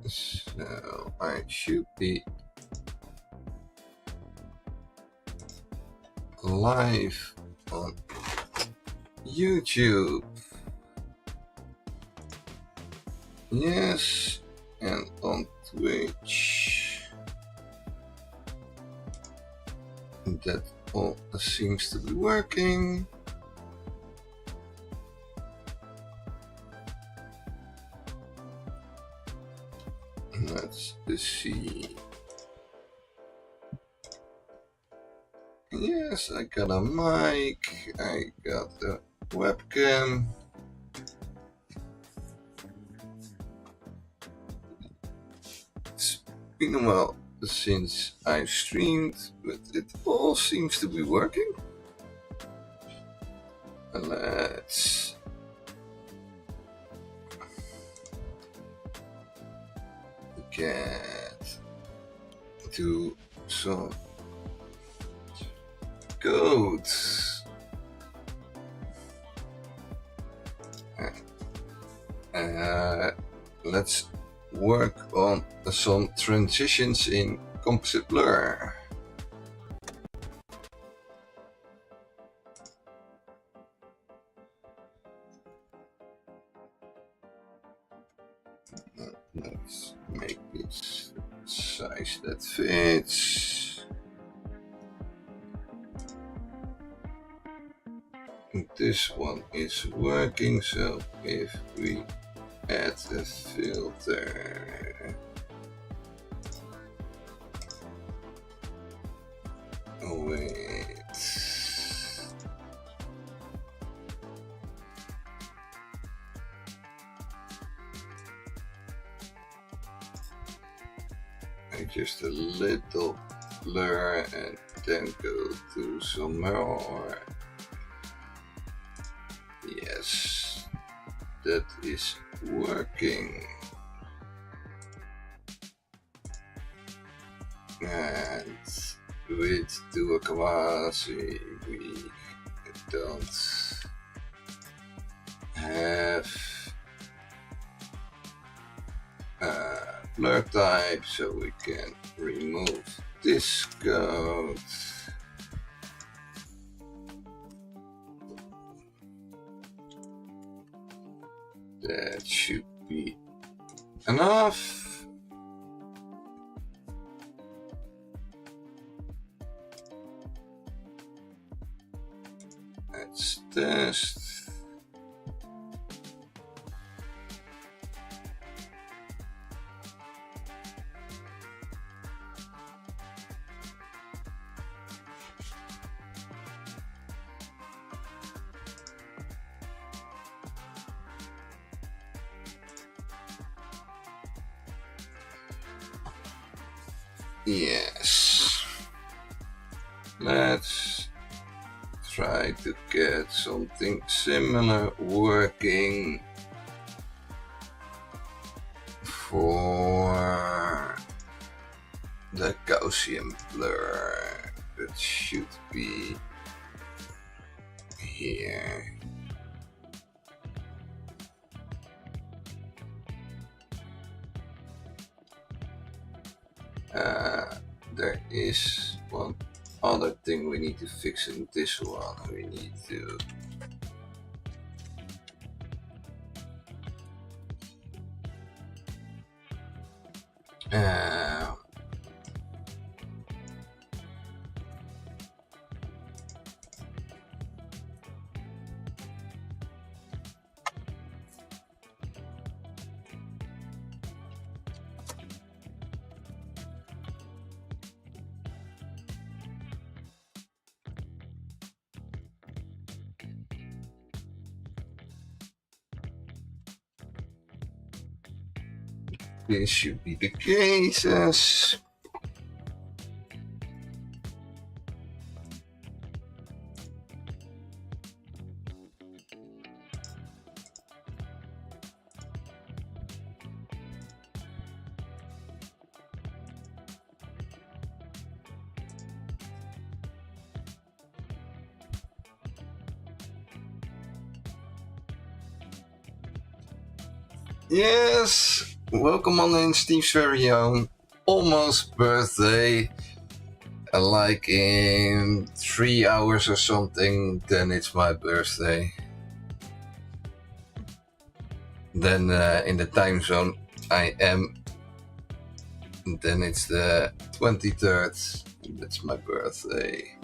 So I should be live on YouTube. Yes, and on Twitch. That all seems to be working. Let's see. Yes, I got a mic, I got the webcam. It's been a while since I've streamed, but it all seems to be working. Let's get to some codes. Let's work on some transitions in composite blur. Let's make this size that fits. This one is working, so if we add a filter, wait, just a little blur and then go to some more. Yes, that is working. And with do a quasi, we don't have blur type, so we can remove this code. That should be enough. Let's test. Yes, let's try to get something similar working for the Gaussian blur. That should be here. There is one other thing we need to fix in this one. We need to this should be the cases. Yes, Welcome on in, Steve's very own almost birthday. Like in 3 hours or something, then it's my birthday. Then in the time zone I am, then it's the 23rd. That's my birthday.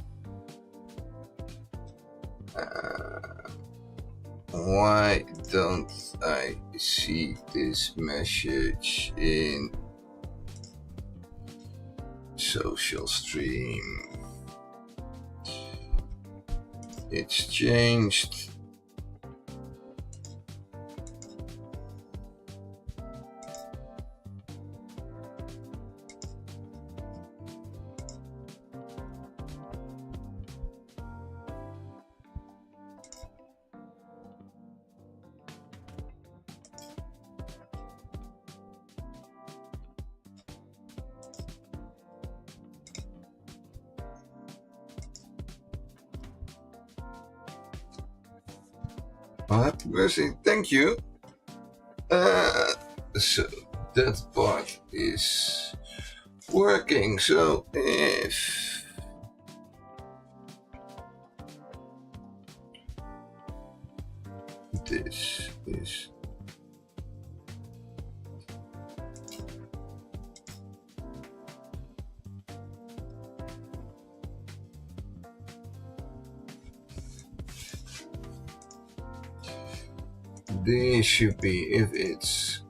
Why don't I see this message in social stream? It's changed. Well, happy birthday, thank you. So that part is working. So if this is this should be, if it's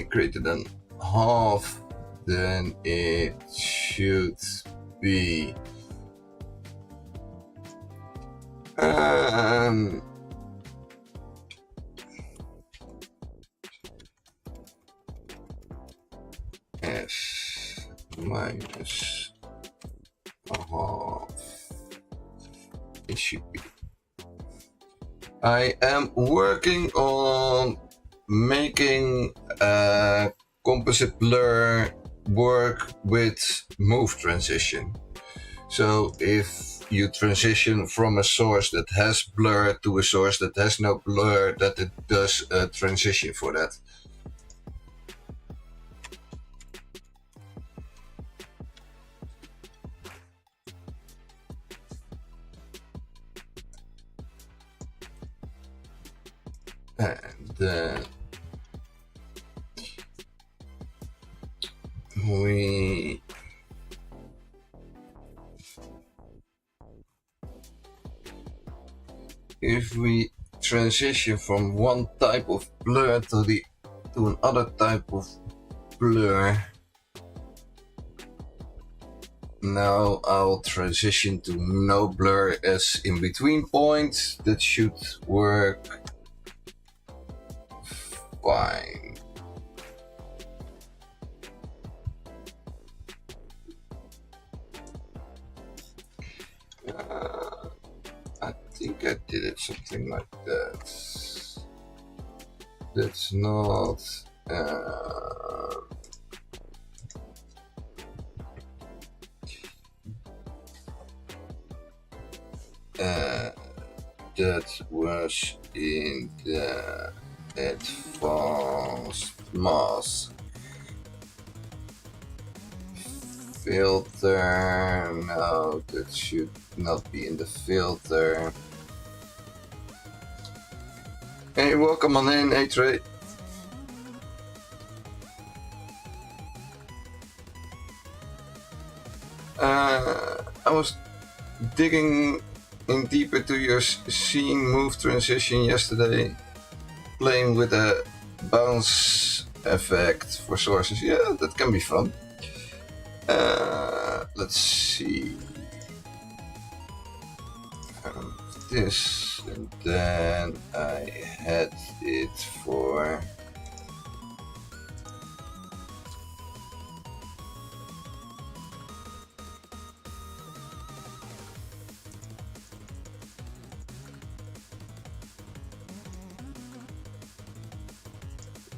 greater than half, then it should be s minus half. It should be. I am working on making a composite blur work with move transition. So if you transition from a source that has blur to a source that has no blur, that it does a transition for that. And then if we transition from one type of blur to another type of blur, now I'll transition to no blur as in between point. That should work fine. I think I did it something like that. That's not that was in the advanced mask filter. No, that should not be in the filter. Hey, welcome on in, A-Trade. I was digging in deeper to your scene move transition yesterday, playing with a bounce effect for sources. Yeah, that can be fun. Let's see. This, and then I had it for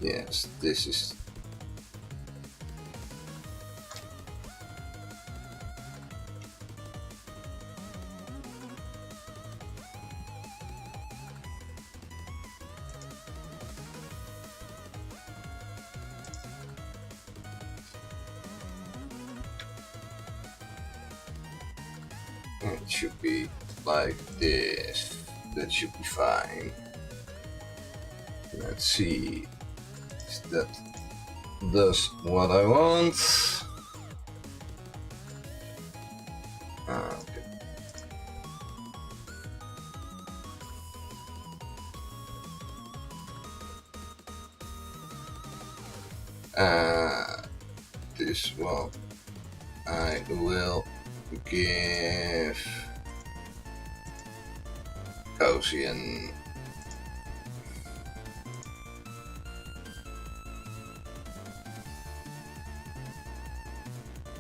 yes, this is It should be like this. That should be fine. Let's see if that does what I want. Okay. This one I will give Gaussian.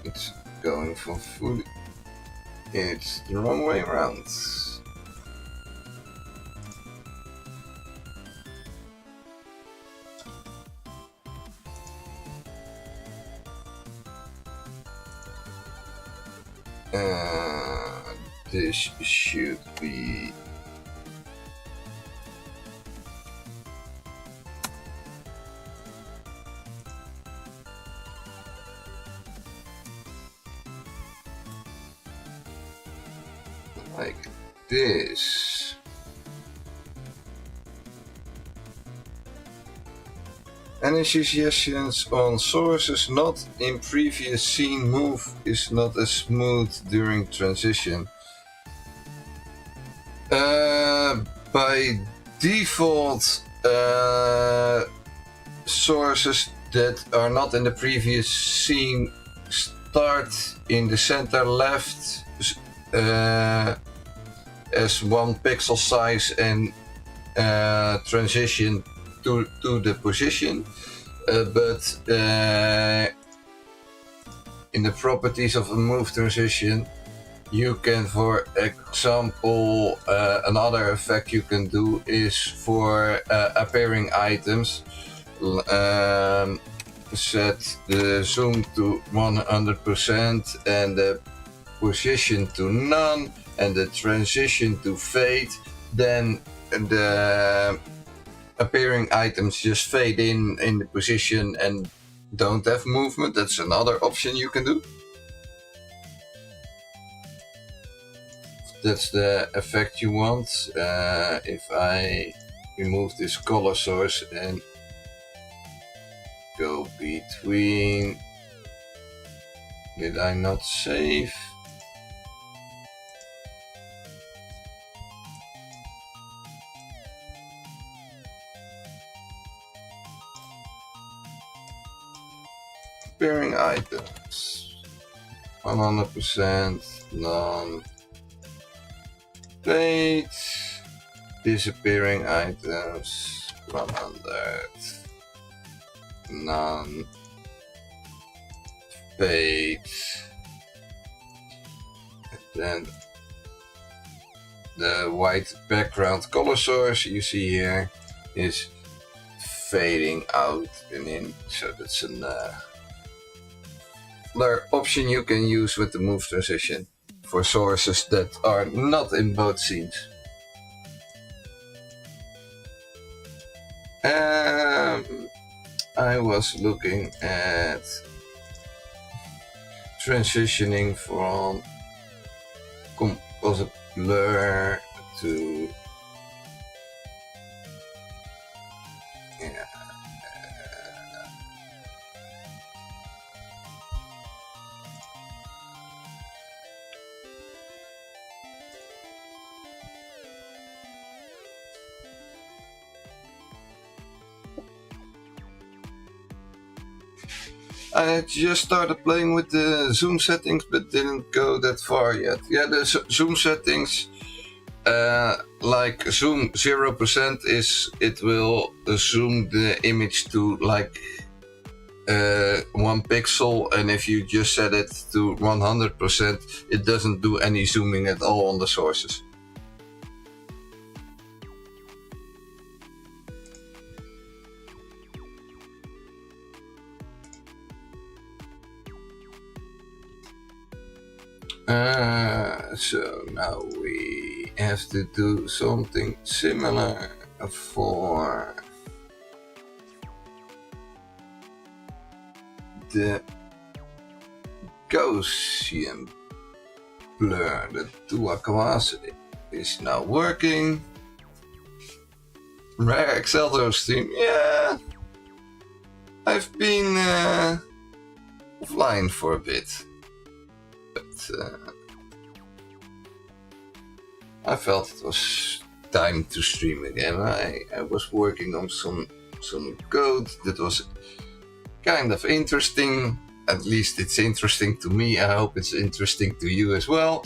It's going for fully. It's the wrong way around. This should be like this. Any suggestions on sources not in previous scene move is not as smooth during transition? By default, sources that are not in the previous scene start in the center left as 1 pixel size and transition to the position, but in the properties of a move transition, you can, for example, another effect you can do is for appearing items, set the zoom to 100% and the position to none and the transition to fade. Then the appearing items just fade in the position and don't have movement. That's another option you can do. That's the effect you want. If I remove this color source and go between, did I not save? Appearing items 100% none. Fade. Disappearing items 100 none. Fade. And then the white background color source you see here is fading out and in, so that's another option you can use with the move transition for sources that are not in both scenes. I was looking at transitioning from composite blur to I just started playing with the zoom settings but didn't go that far yet. Yeah, the zoom settings, like zoom 0% is it will zoom the image to like 1 pixel, and if you just set it to 100% it doesn't do any zooming at all on the sources. So now we have to do something similar for the Gaussian blur. The Tuakawase is now working. Rare Excelto stream, yeah. I've been offline for a bit, but I felt it was time to stream again. I was working on some code that was kind of interesting. At least it's interesting to me. I hope it's interesting to you as well.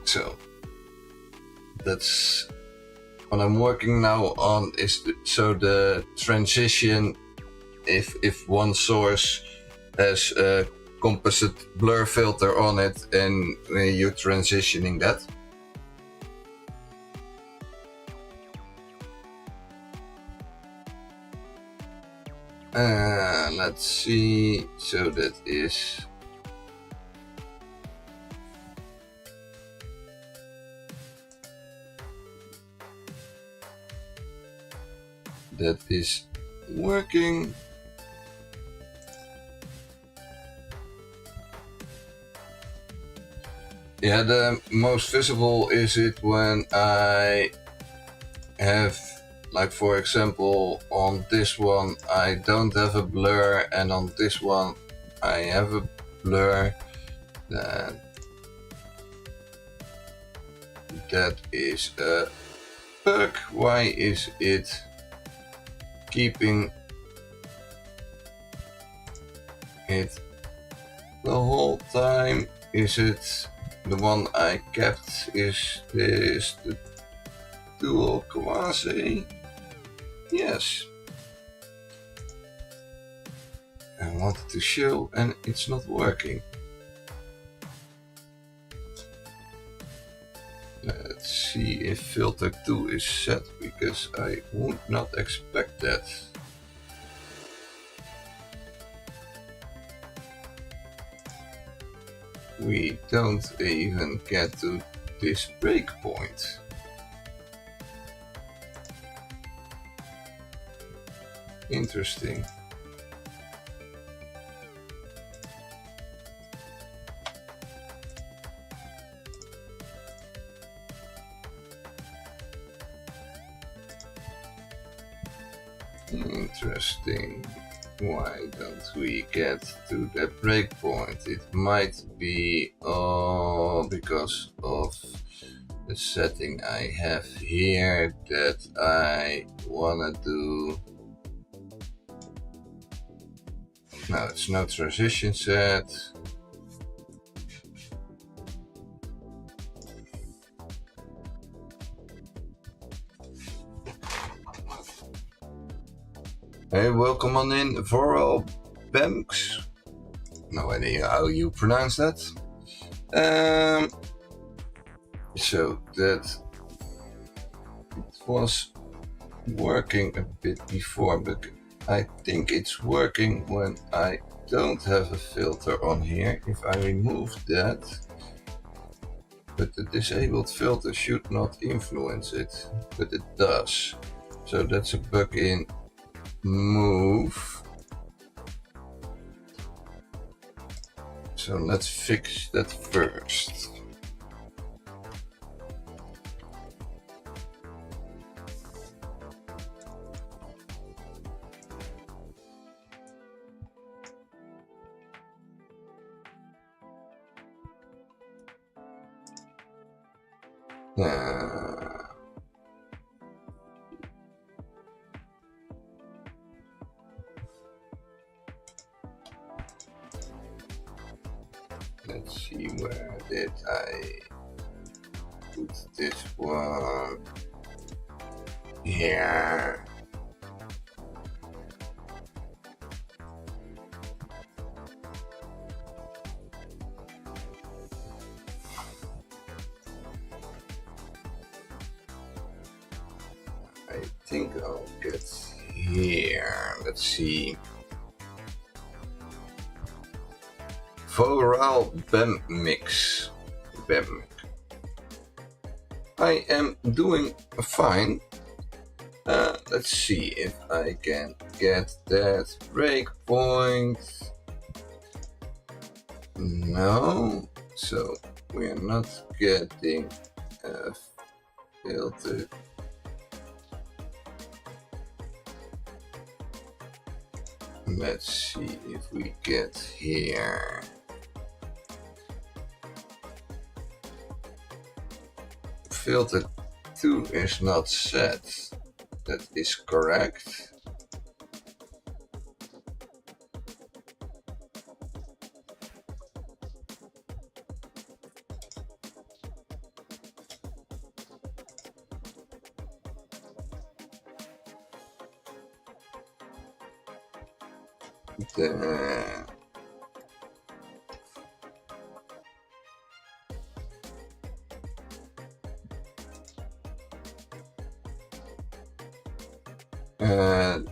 So that's what I'm working now on, is so the transition, if one source has a composite blur filter on it and you're transitioning that. Let's see, so that is working. Yeah, the most visible is it when I have, like for example, on this one I don't have a blur and on this one I have a blur. Then that is a bug. Why is it keeping it the whole time? Is it the one I kept? Is this the dual Kawase? Yes. I wanted to show and it's not working. Let's see if filter 2 is set, because I would not expect that. We don't even get to this breakpoint. Interesting. Interesting. Why don't we get to that breakpoint? It might be because of the setting I have here that I wanna do. No, it's no transition set. Hey, welcome on in, Voral Bemks. No idea how you pronounce that. So that it was working a bit before, but I think it's working when I don't have a filter on here. If I remove that, but the disabled filter should not influence it, but it does. So that's a bug in Move. So let's fix that first. Let's see, where did I put this one? Here. I think I'll get here. Let's see. Voral Bem Mix. Bem. I am doing fine. Let's see if I can get that breakpoint. No, so we're not getting a filter. Let's see if we get here. Filter 2 is not set. That is correct.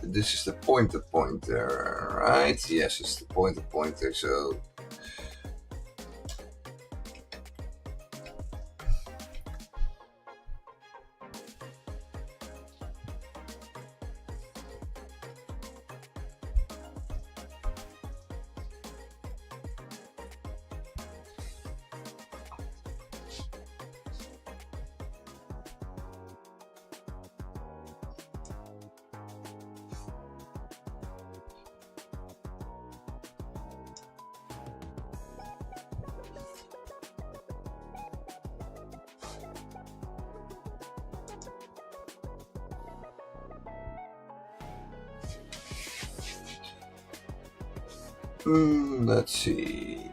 This is the pointer, right? Yes, it's the pointer. So let's see.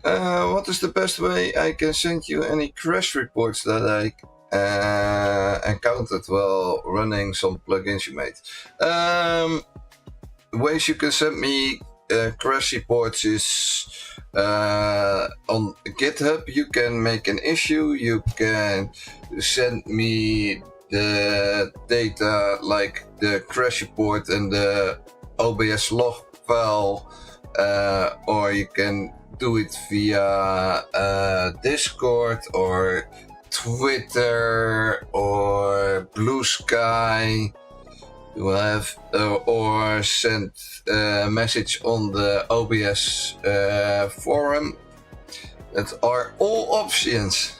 What is the best way I can send you any crash reports that I encountered while running some plugins you made? Ways you can send me crash reports is on GitHub. You can make an issue. You can send me the data like the crash report and the OBS log file, or you can do it via Discord or Twitter or Blue Sky. You will have or send a message on the OBS forum. That are all options.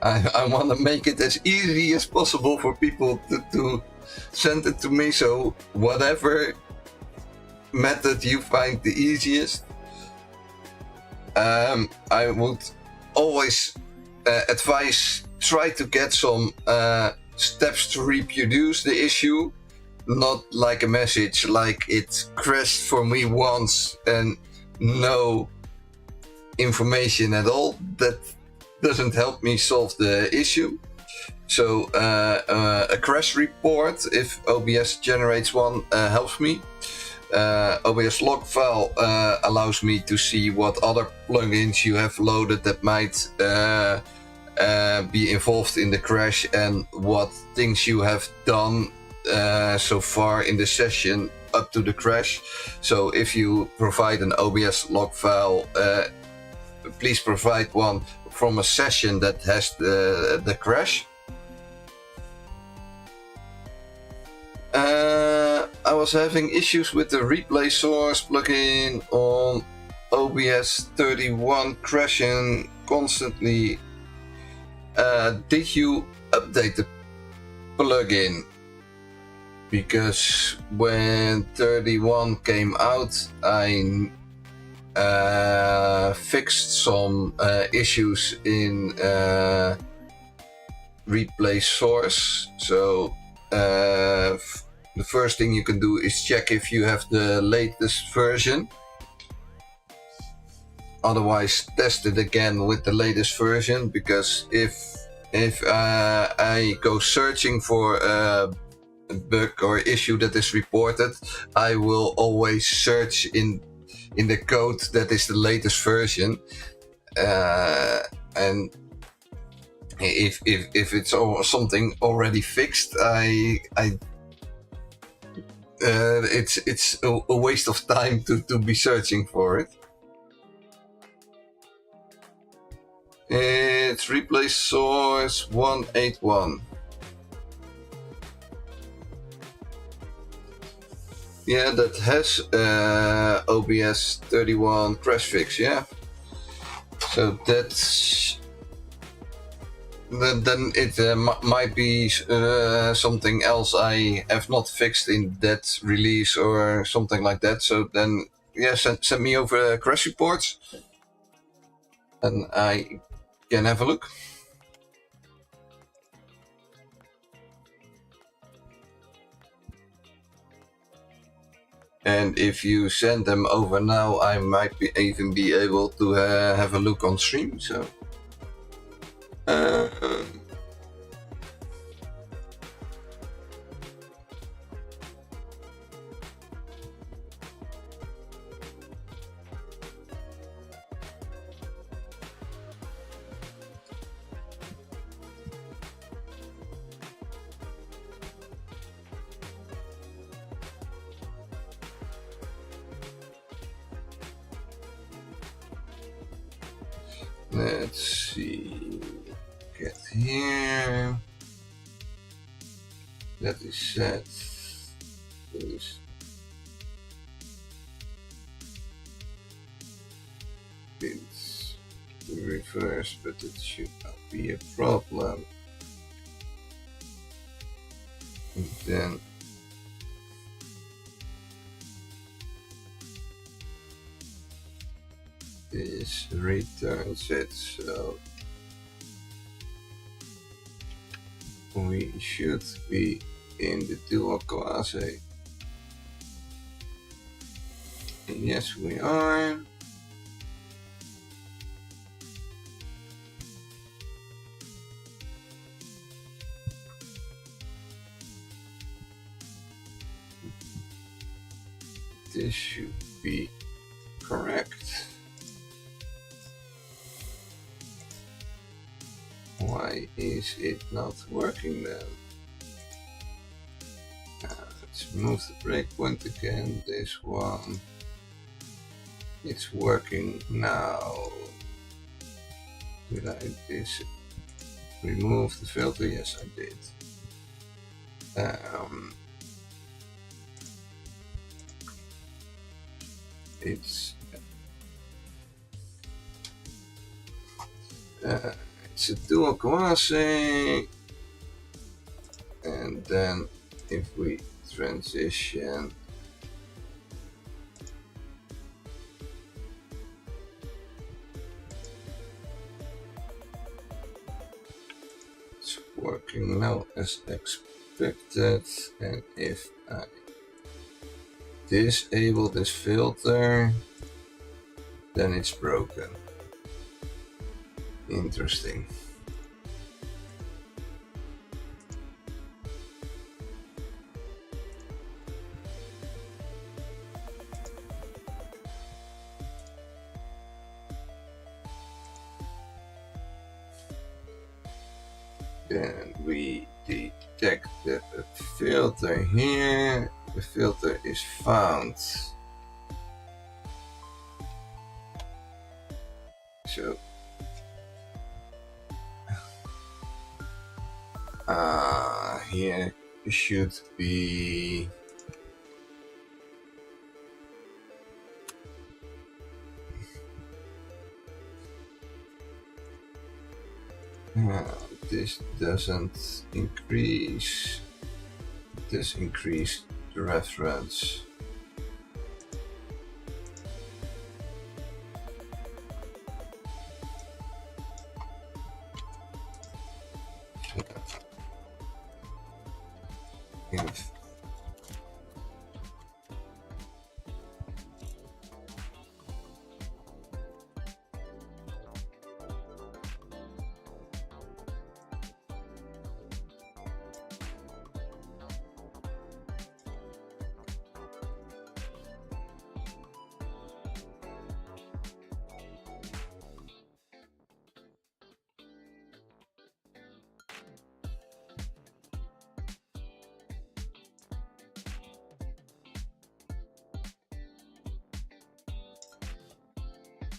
I want to make it as easy as possible for people to send it to me. So whatever method you find the easiest, I would always advise try to get some steps to reproduce the issue, not like a message like it crashed for me once and no information at all. That doesn't help me solve the issue. So a crash report, if OBS generates one, helps me. OBS log file allows me to see what other plugins you have loaded that might be involved in the crash and what things you have done so far in the session up to the crash. So if you provide an OBS log file, please provide one from a session that has the crash. I was having issues with the replay source plugin on OBS 31, crashing constantly. Did you update the plugin? Because when 31 came out, I fixed some issues in replay source. So the first thing you can do is check if you have the latest version. Otherwise, test it again with the latest version, because if I go searching for a bug or issue that is reported, I will always search in the code that is the latest version, and if it's something already fixed, it's a waste of time to be searching for it. with replace source 181. Yeah, that has OBS 31 crash fix, yeah. So that's... Then it might be something else I have not fixed in that release or something like that. So then, yeah, send me over crash reports and I can have a look. And if you send them over now, I might even be able to have a look on stream. So. Let's see, get here, that is set, this it's reverse, but it should not be a problem. And then this returns it, so we should be in the dual quasi. Yes, we are. This should be correct. Why is it not working then? Let's move the breakpoint again. This one. It's working now. Did I remove the filter? Yes, I did. It's a dual quasi, and then if we transition it's working now as expected, and if I disable this filter, then it's broken. Interesting. Then we detect the filter here. The filter is found. So here should be this doesn't increase. This increase the reference.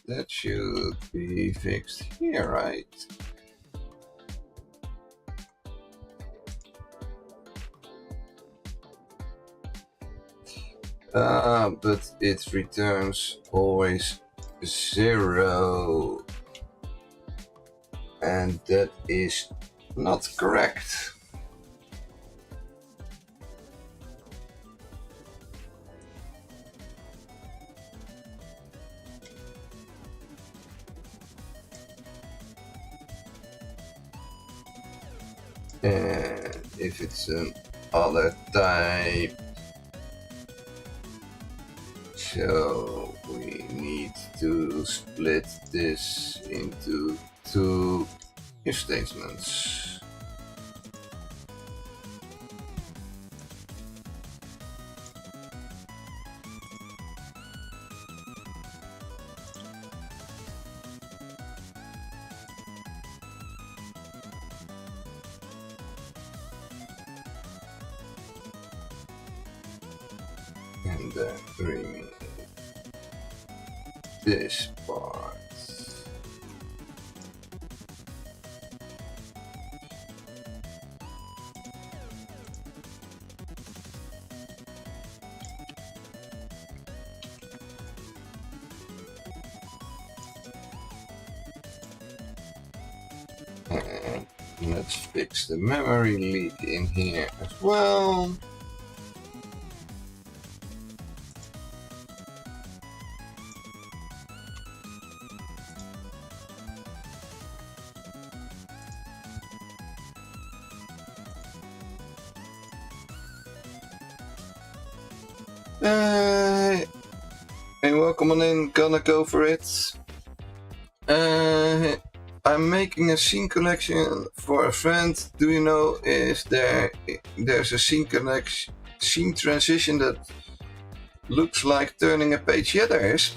That should be fixed here, right? but it returns always 0, and that is not correct. And if it's an other type, so we need to split this into 2 if statements. And then remove this part. And let's fix the memory leak in here as well. Hey, welcome on in, gonna go for it. I'm making a scene collection for a friend. Do you know if there's a scene transition that looks like turning a page? Yeah, there is.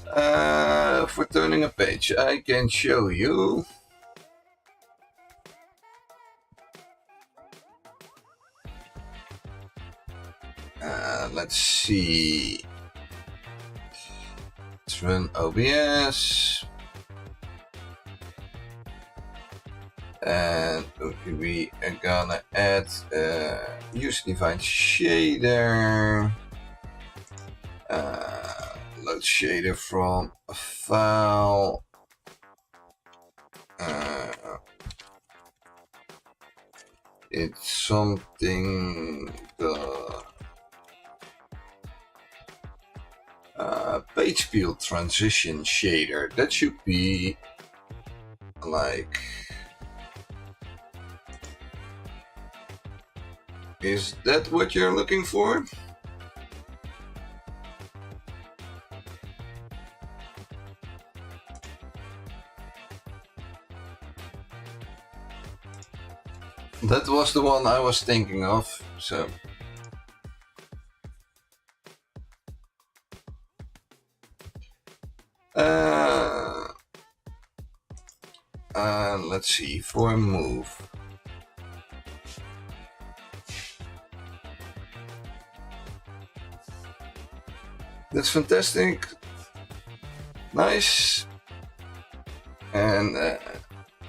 For turning a page, I can show you. Let's see. Let's run OBS. And we are gonna add user defined shader. Load shader from a file. It's something the page field transition shader. That should be like. Is that what you're looking for? That was the one I was thinking of, so. Let's see, for a move. That's fantastic. Nice. En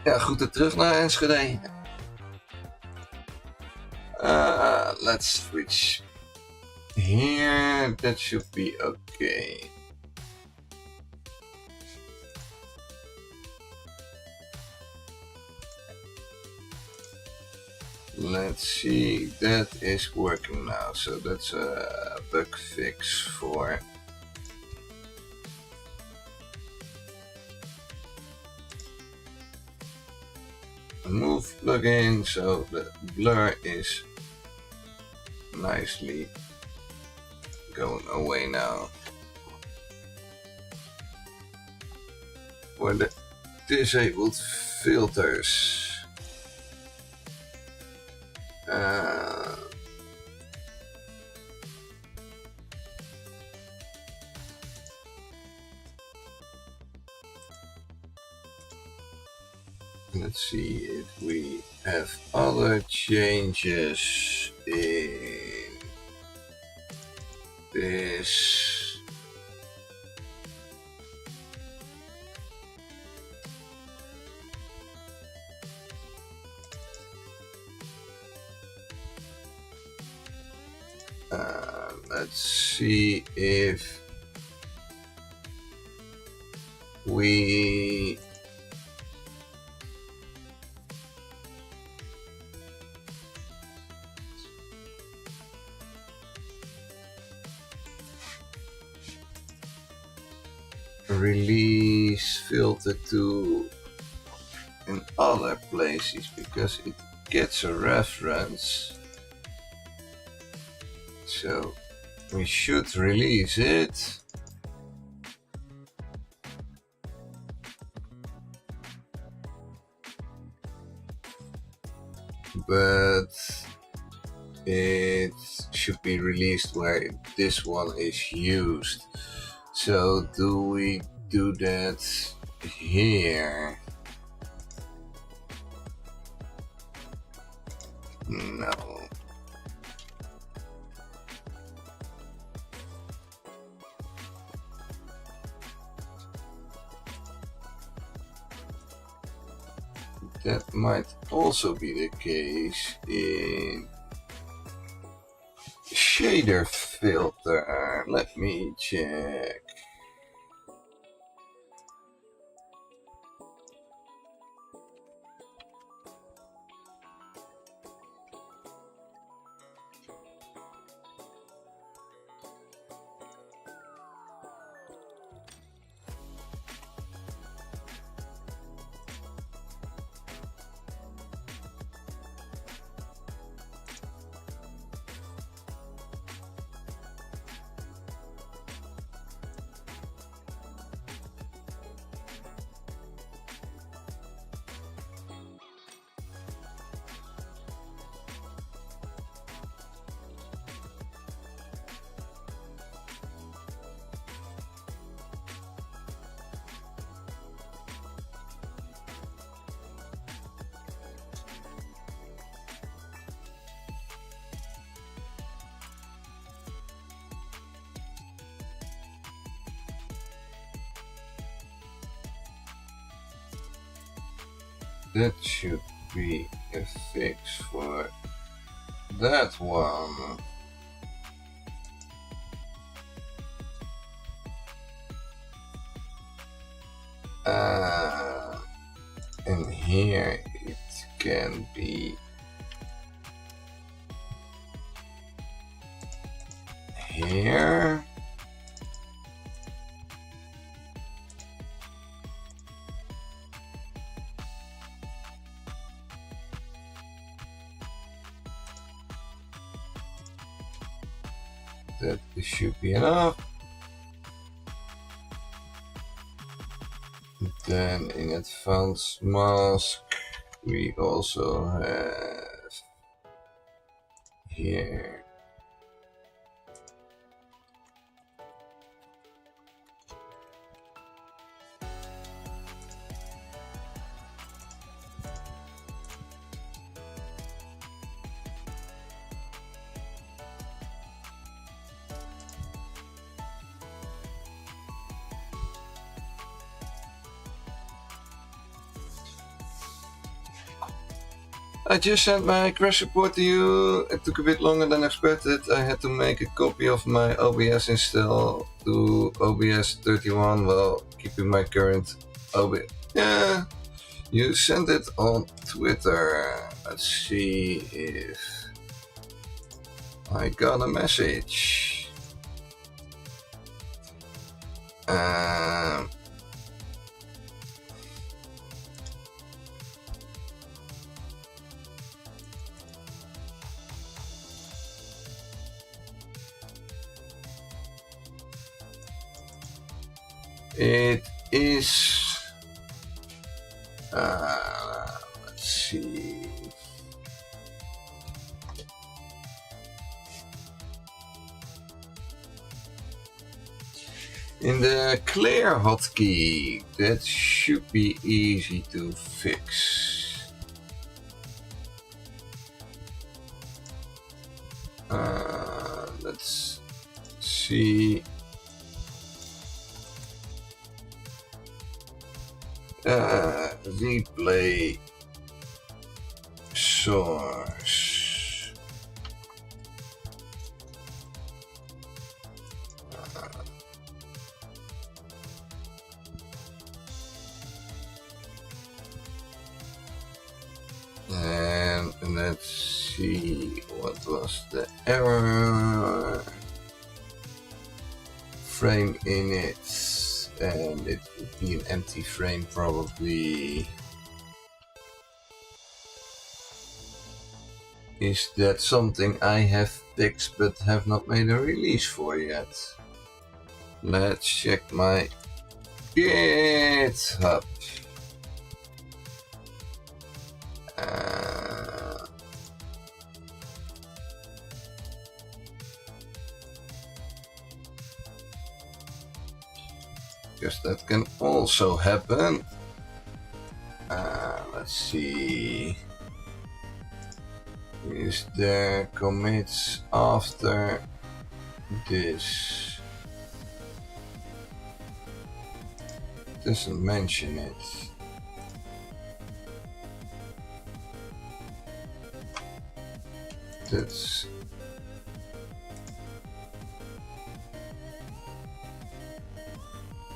ja, goed, terug naar Enschede. Let's switch here. That should be okay. Let's see, that is working now. So that's a bug fix for a move plugin. So the blur is nicely going away now. For the disabled filters. Let's see if we have other changes in this. let's see if we release filter to in other places, because it gets a reference. So we should release it. But it should be released where this one is used. So do we do that here? No. That might also be the case in shader filter. Let me check. That should be a fix for that one. And here it can be here. That should be enough. Then in advanced mask, we also have here I just sent my crash report to you. It took a bit longer than expected. I had to make a copy of my OBS install to OBS 31 while keeping my current OBS. Yeah, you sent it on Twitter. Let's see if I got a message. It is, let's see. In the clear hotkey, that should be easy to fix. Let's see. Replay source. let's see, what was the error? Frame init, and it would be an empty frame probably. Is that something I have fixed but have not made a release for yet? Let's check my GitHub. Because that can also happen. Let's see. Is there commits after this? Doesn't mention it. That's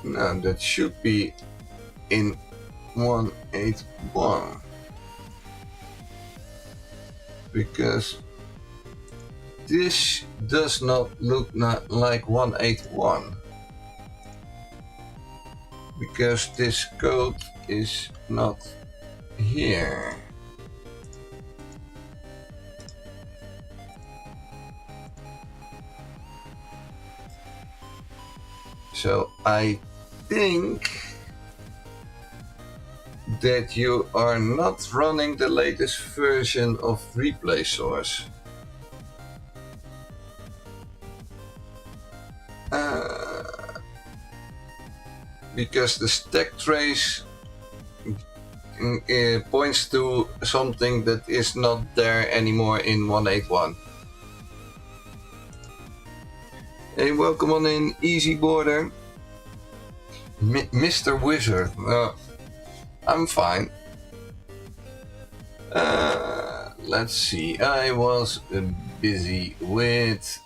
no, that should be in 181 because this does not look like 181 because this code is not here. So I think that you are not running the latest version of replay source. Because the stack trace points to something that is not there anymore in 181. Hey, welcome on in, Easy Border. Mr. Wizard. I'm fine. Let's see. I was busy with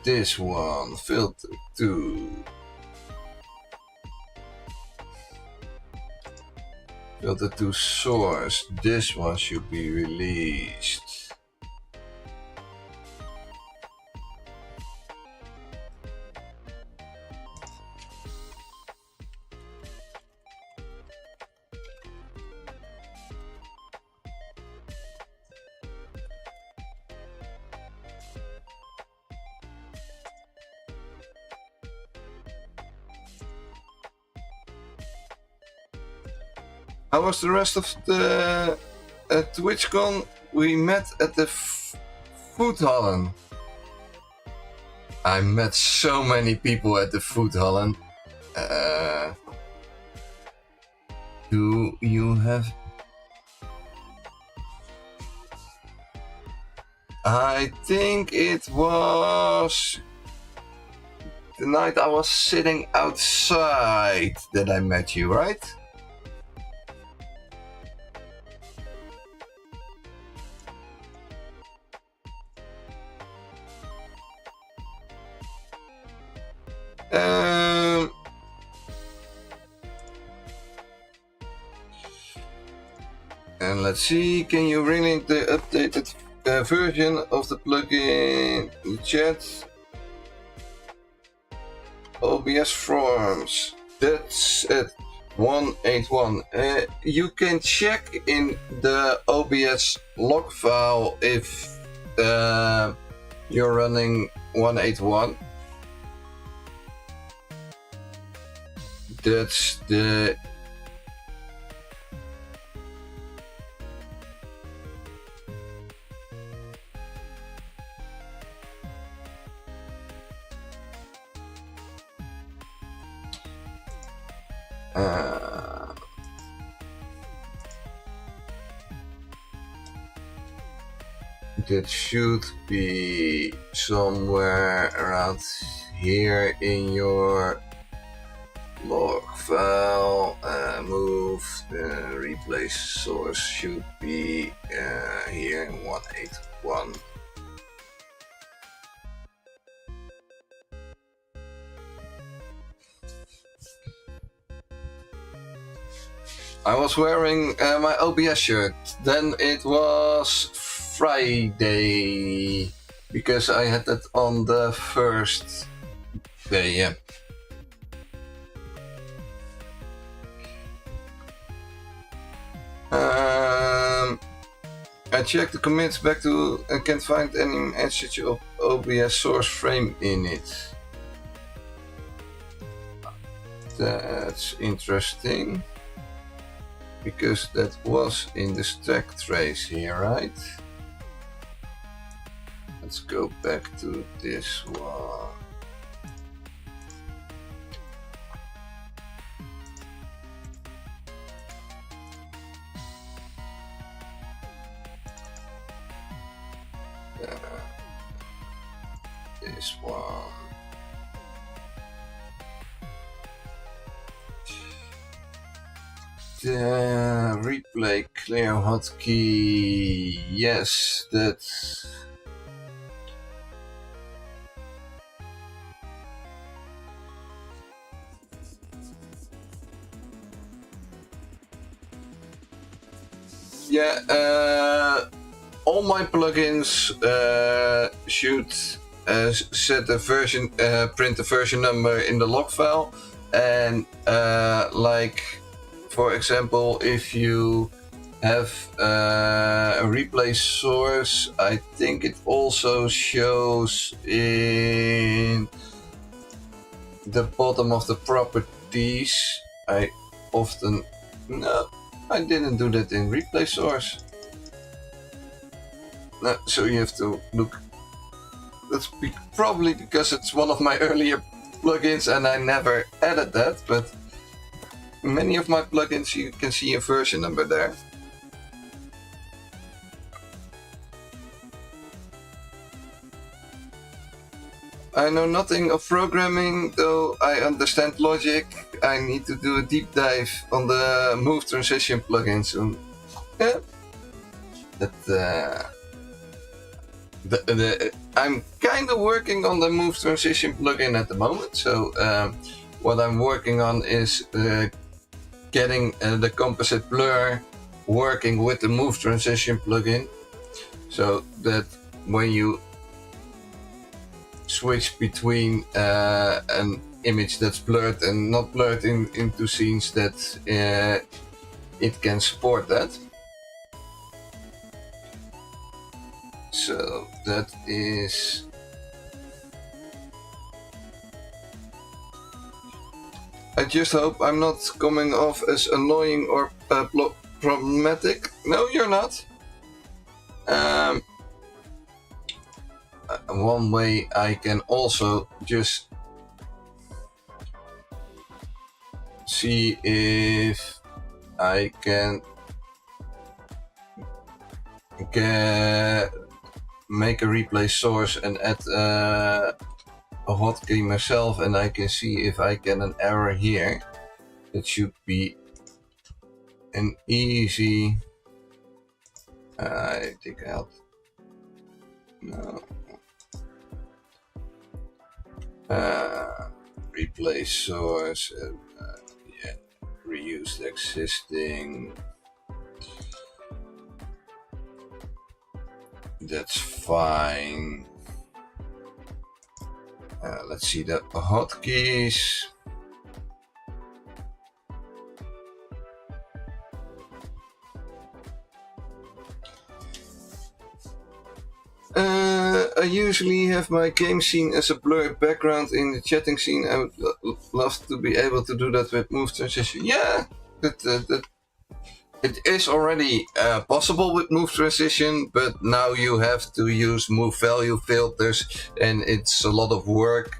this one. Filter 2. Filter 2 source. This one should be released. How was the rest of the TwitchCon? We met at the Foodhallen. I met so many people at the Foodhallen. Do you have... I think it was the night I was sitting outside that I met you, right? And let's see, can you relink the updated version of the plugin in the chat? OBS forms, that's at 181. You can check in the OBS log file if you're running 181. That's the that should be somewhere around here in your log file. Move the replace source should be here in 181. I was wearing my OBS shirt. Then it was Friday, because I had that on the first day, yeah. I checked the commits back to and can't find any message of OBS source frame in it. That's interesting, because that was in the stack trace here, right? Let's go back to this one. This one. The replay clear hotkey. Yes, that's. Yeah, all my plugins should set a version, print the version number in the log file, and like, for example, if you have a replay source, I think it also shows in the bottom of the properties. I often no. I didn't do that in replay source. No, so you have to look. That's probably because it's one of my earlier plugins and I never added that, but many of my plugins you can see a version number there. I know nothing of programming, though I understand logic. I need to do a deep dive on the move transition plugin soon. Yeah. I'm kind of working on the move transition plugin at the moment. So what I'm working on is getting the composite blur working with the move transition plugin, so that when you switch between an image that's blurred and not blurred into scenes, that it can support that. So that is. I just hope I'm not coming off as annoying or problematic. No, you're not. One way I can also just see if I can make a replay source and add a hotkey myself, and I can see if I get an error here. It should be an easy. I take out. No. Replay source. Yeah, reuse existing. That's fine. Let's see the hotkeys. I usually have my game scene as a blurred background in the chatting scene. I would love to be able to do that with move transition. Yeah, that it is already possible with move transition, but now you have to use move value filters, and it's a lot of work.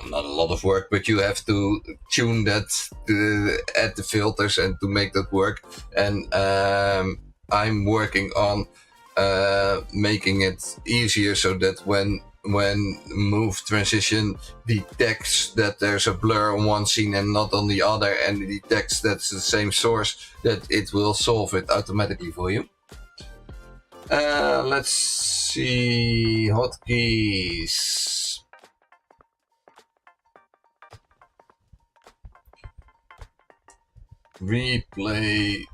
Not a lot of work, but you have to tune that to add the filters and to make that work. And I'm working on making it easier so that when move transition detects that there's a blur on one scene and not on the other, and it detects that's the same source, that it will solve it automatically for you. Let's see, hotkeys. replay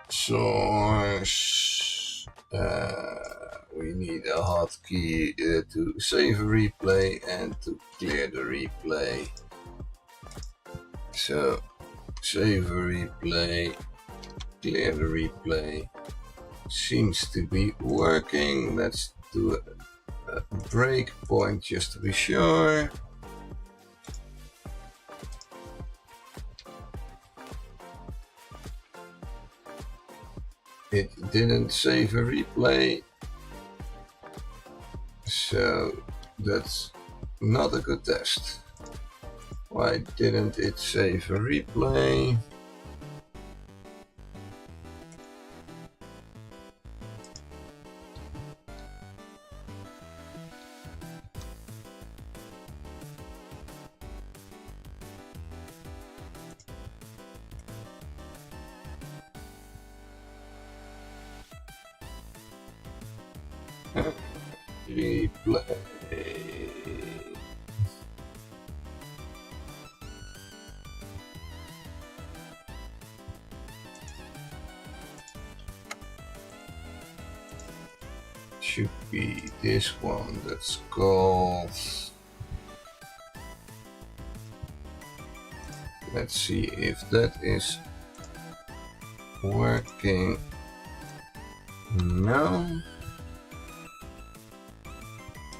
source. We need a hotkey to save a replay and to clear the replay. So save a replay, clear the replay. Seems to be working. Let's do a breakpoint just to be sure. It didn't save a replay, so that's not a good test. Why didn't it save a replay? Replay. Should be this one. That's called. Let's see if that is working. No.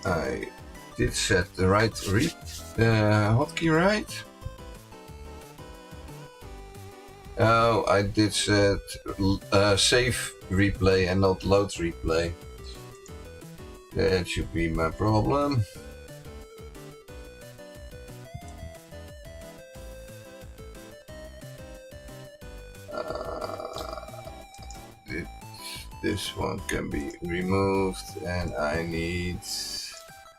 I did set the right hotkey, right? Oh, I did set save replay and not load replay. That should be my problem. This one can be removed, and I need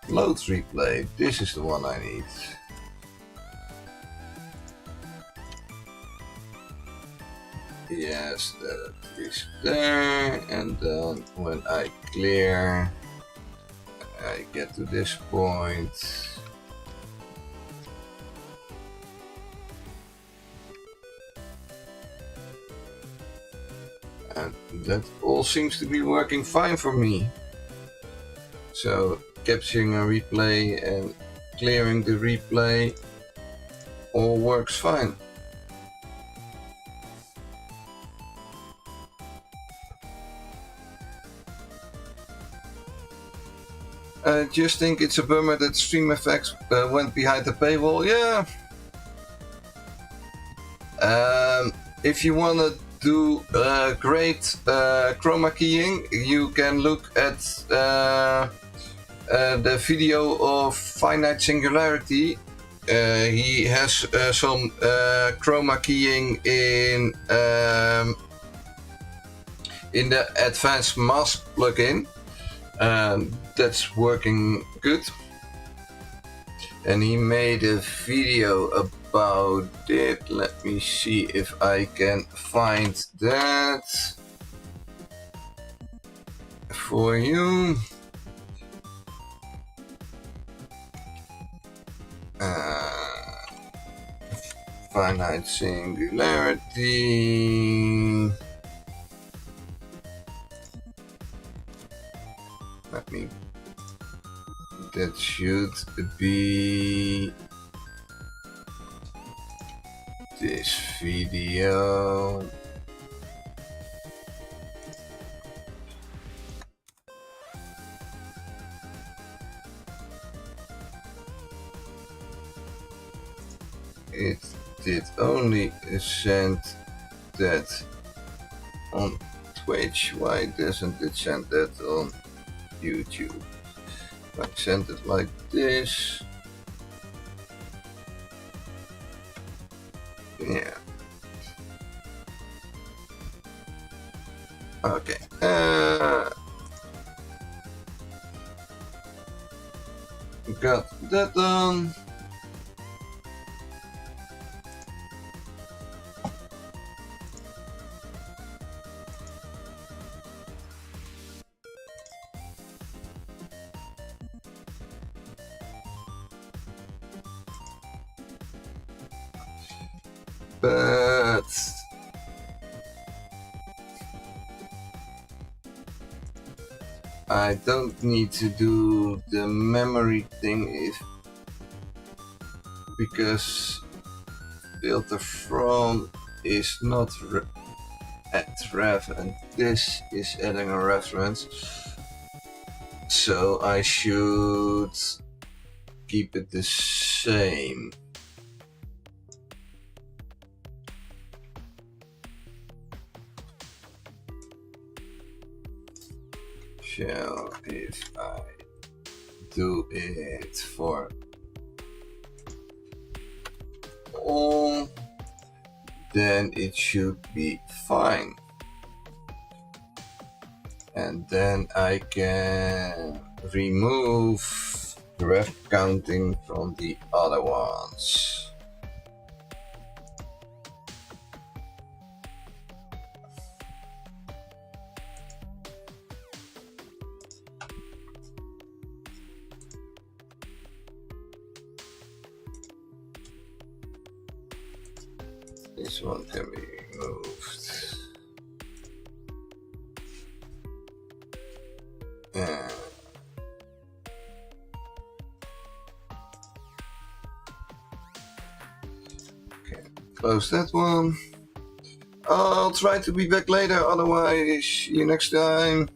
load replay. This is the one I need. Yes, that is there, and then when I clear, I get to this point. And that all seems to be working fine for me. So capturing a replay and clearing the replay all works fine. I just think it's a bummer that StreamFX went behind the paywall. Yeah. If you want to do great chroma keying, you can look at the video of Finite Singularity. He has some chroma keying in the Advanced Mask plugin. That's working good. And he made a video about it. Let me see if I can find that for you. Finite Singularity. Let me. That should be this video. It did only send that on Twitch. Why doesn't it send that on YouTube? If I send it like this. Yeah. Okay. Got that done. but I don't need to do the memory thing because filter from is not at ref, and this is adding a reference, so I should keep it the same. So if I do it for all, then it should be fine. And then I can remove the ref counting from the other ones. This one can be removed. Okay, close that one. I'll try to be back later, otherwise see you next time.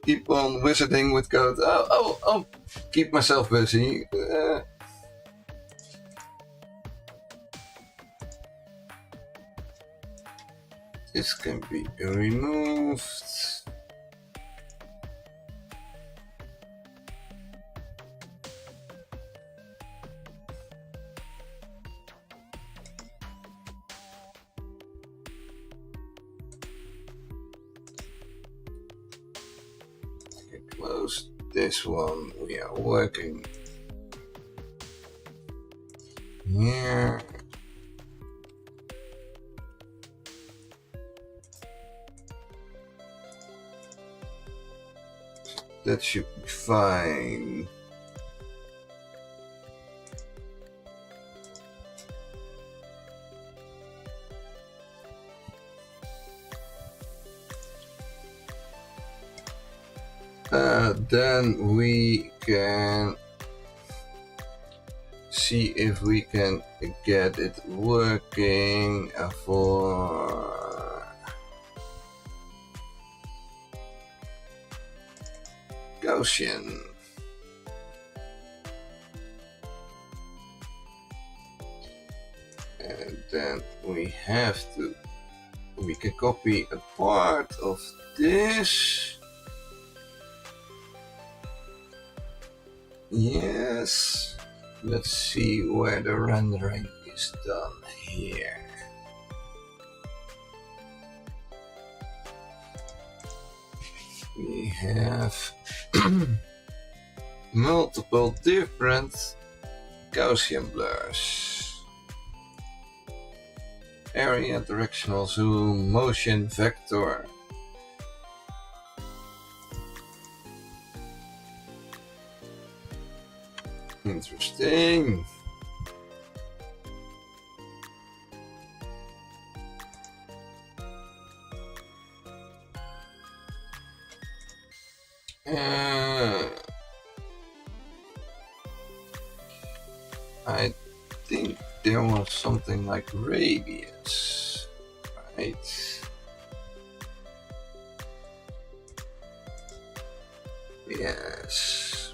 Keep on wizarding with code. I'll keep myself busy. This can be removed. Okay, close this one. We are working here. That should be fine. Then we can see if we can get it working for Gaussian. And then we can copy a part of this. Yes, let's see where the rendering is done here. We have multiple different Gaussian blurs. Area, directional zoom, motion vector. Interesting. I think there was something like radius, right? Yes.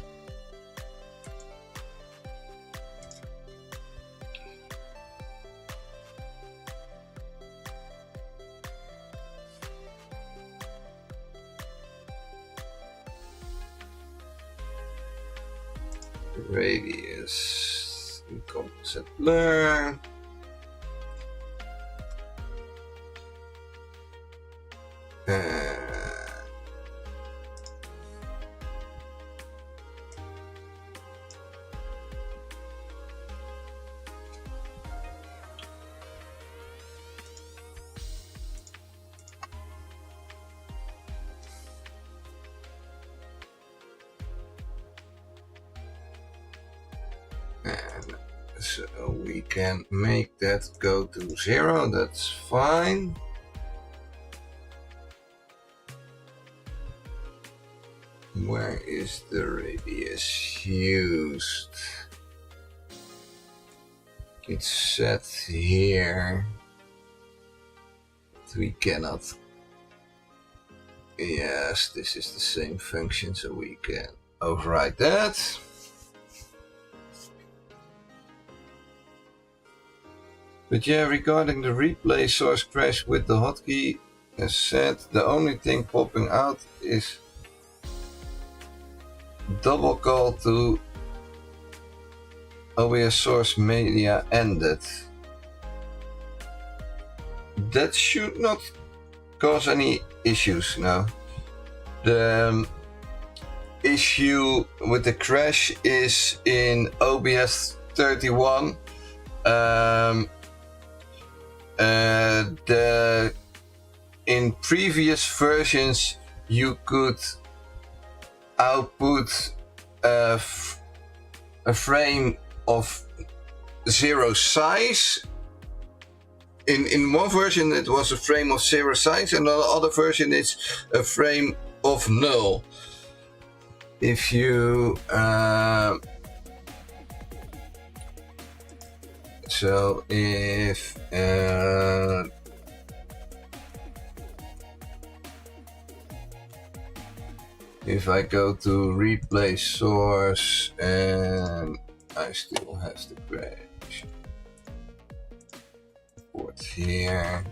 Radius, composite blur. So we can make that go to 0, that's fine. Where is the radius used? It's set here. We cannot. Yes, this is the same function, so we can override that. But yeah, regarding the replay source crash with the hotkey, as said, the only thing popping out is double call to OBS source media ended. That should not cause any issues now. The issue with the crash is in OBS 31. In previous versions you could output a frame of 0 size. In one version it was a frame of 0 size, and the other version is a frame of null. If you so if I go to replay source and I still have the crash port here.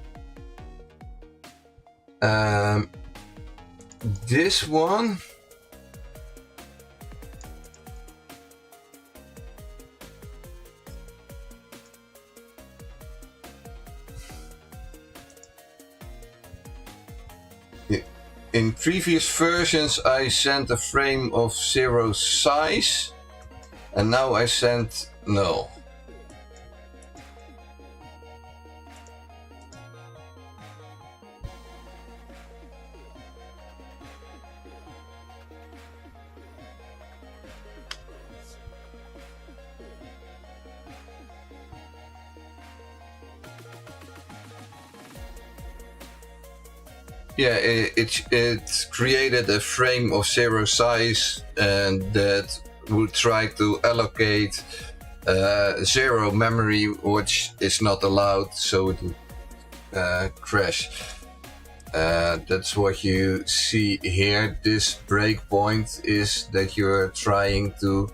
This one in previous versions I sent a frame of 0 size, and now I sent null. Yeah, it created a frame of 0 size, and that would try to allocate 0 memory, which is not allowed, so it would crash. That's what you see here. This breakpoint is that you're trying to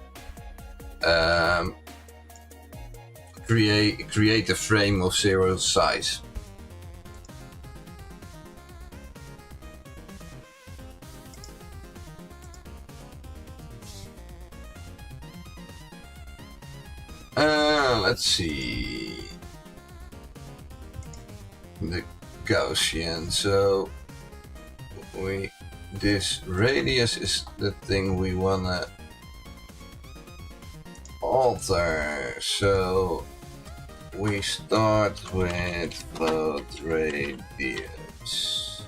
create a frame of 0 size. Let's see the Gaussian. So this radius is the thing we wanna alter. So we start with float radius,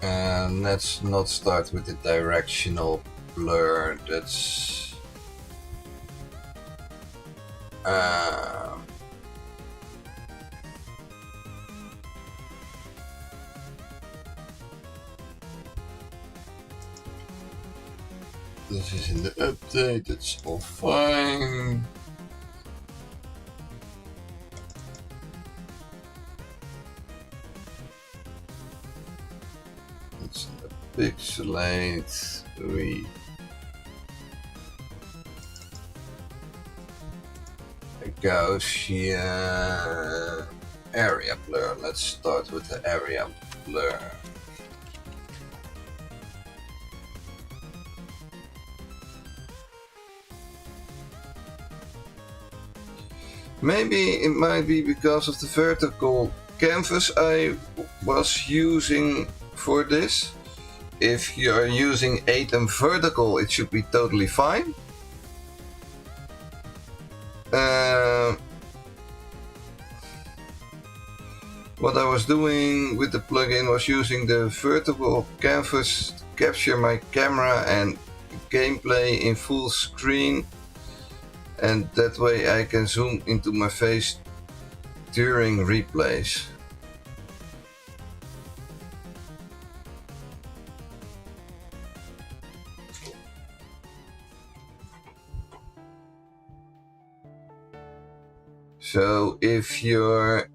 and let's not start with the directional blur. That's this is in the update, it's all fine. It's in the pixelate. Gaussian area blur. Let's start with the area blur. Maybe it might be because of the vertical canvas I was using for this. If you are using 8M vertical, it should be totally fine. What I was doing with the plugin was using the vertical canvas to capture my camera and gameplay in full screen and that way I can zoom into my face during replays. So if you're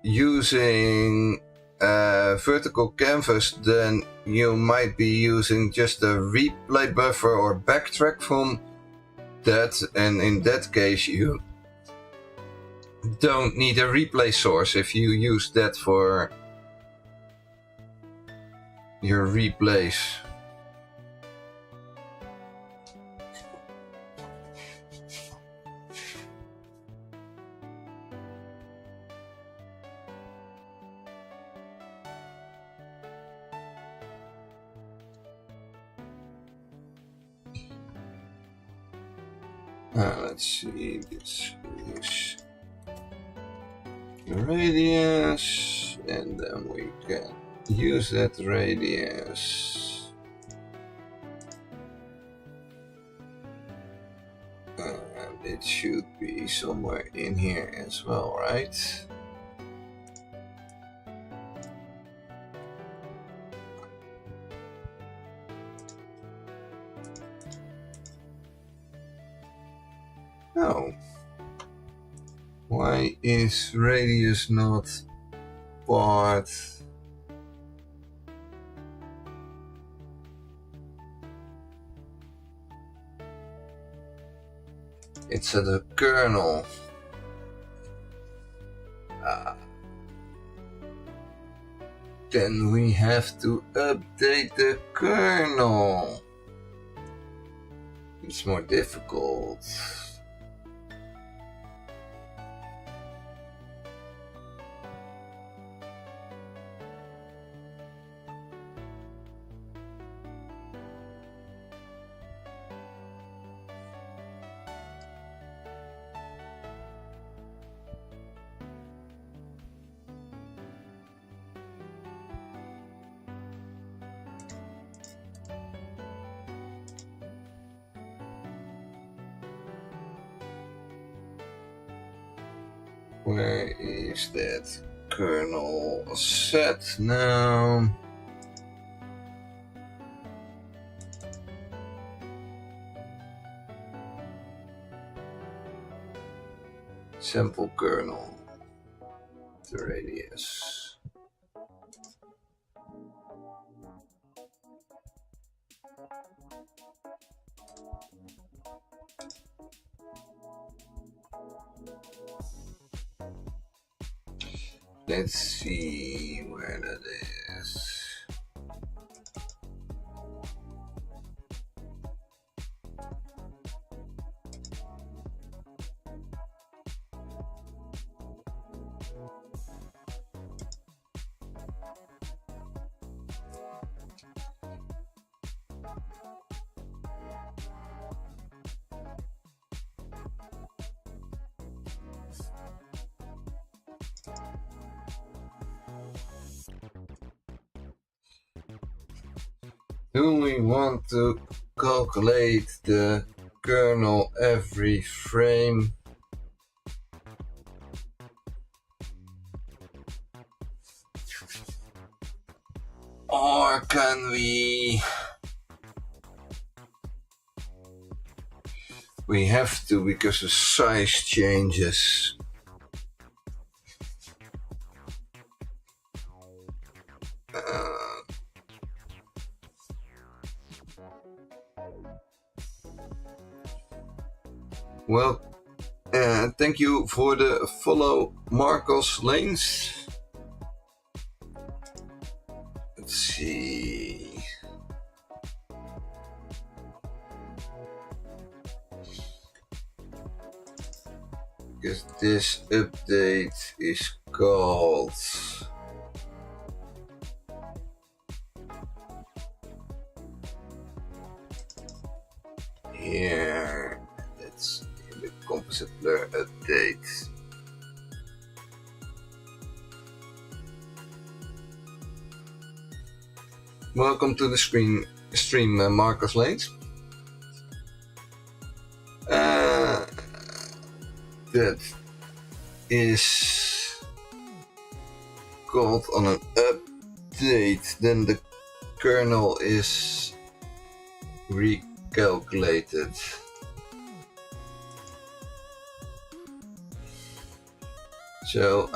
using a vertical canvas, then you might be using just a replay buffer or backtrack from that, and in that case you don't need a replay source if you use that for your replays. Let's see, this is the radius, and then we can use that radius. And it should be somewhere in here as well, right? Oh. Why is radius not part? It's at the kernel. Then we have to update the kernel. It's more difficult. Where is that kernel set now? Sample kernel, the radius. Let's see where that is. Do we want to calculate the kernel every frame? Or can we? We have to, because the size changes. Well, thank you for the follow, Marcos Lanes. Let's see. Because this update is called here. That's in the composite blur update. Welcome to the screen, stream Marcus lanes. That is called on an update, then the kernel is recalculated. So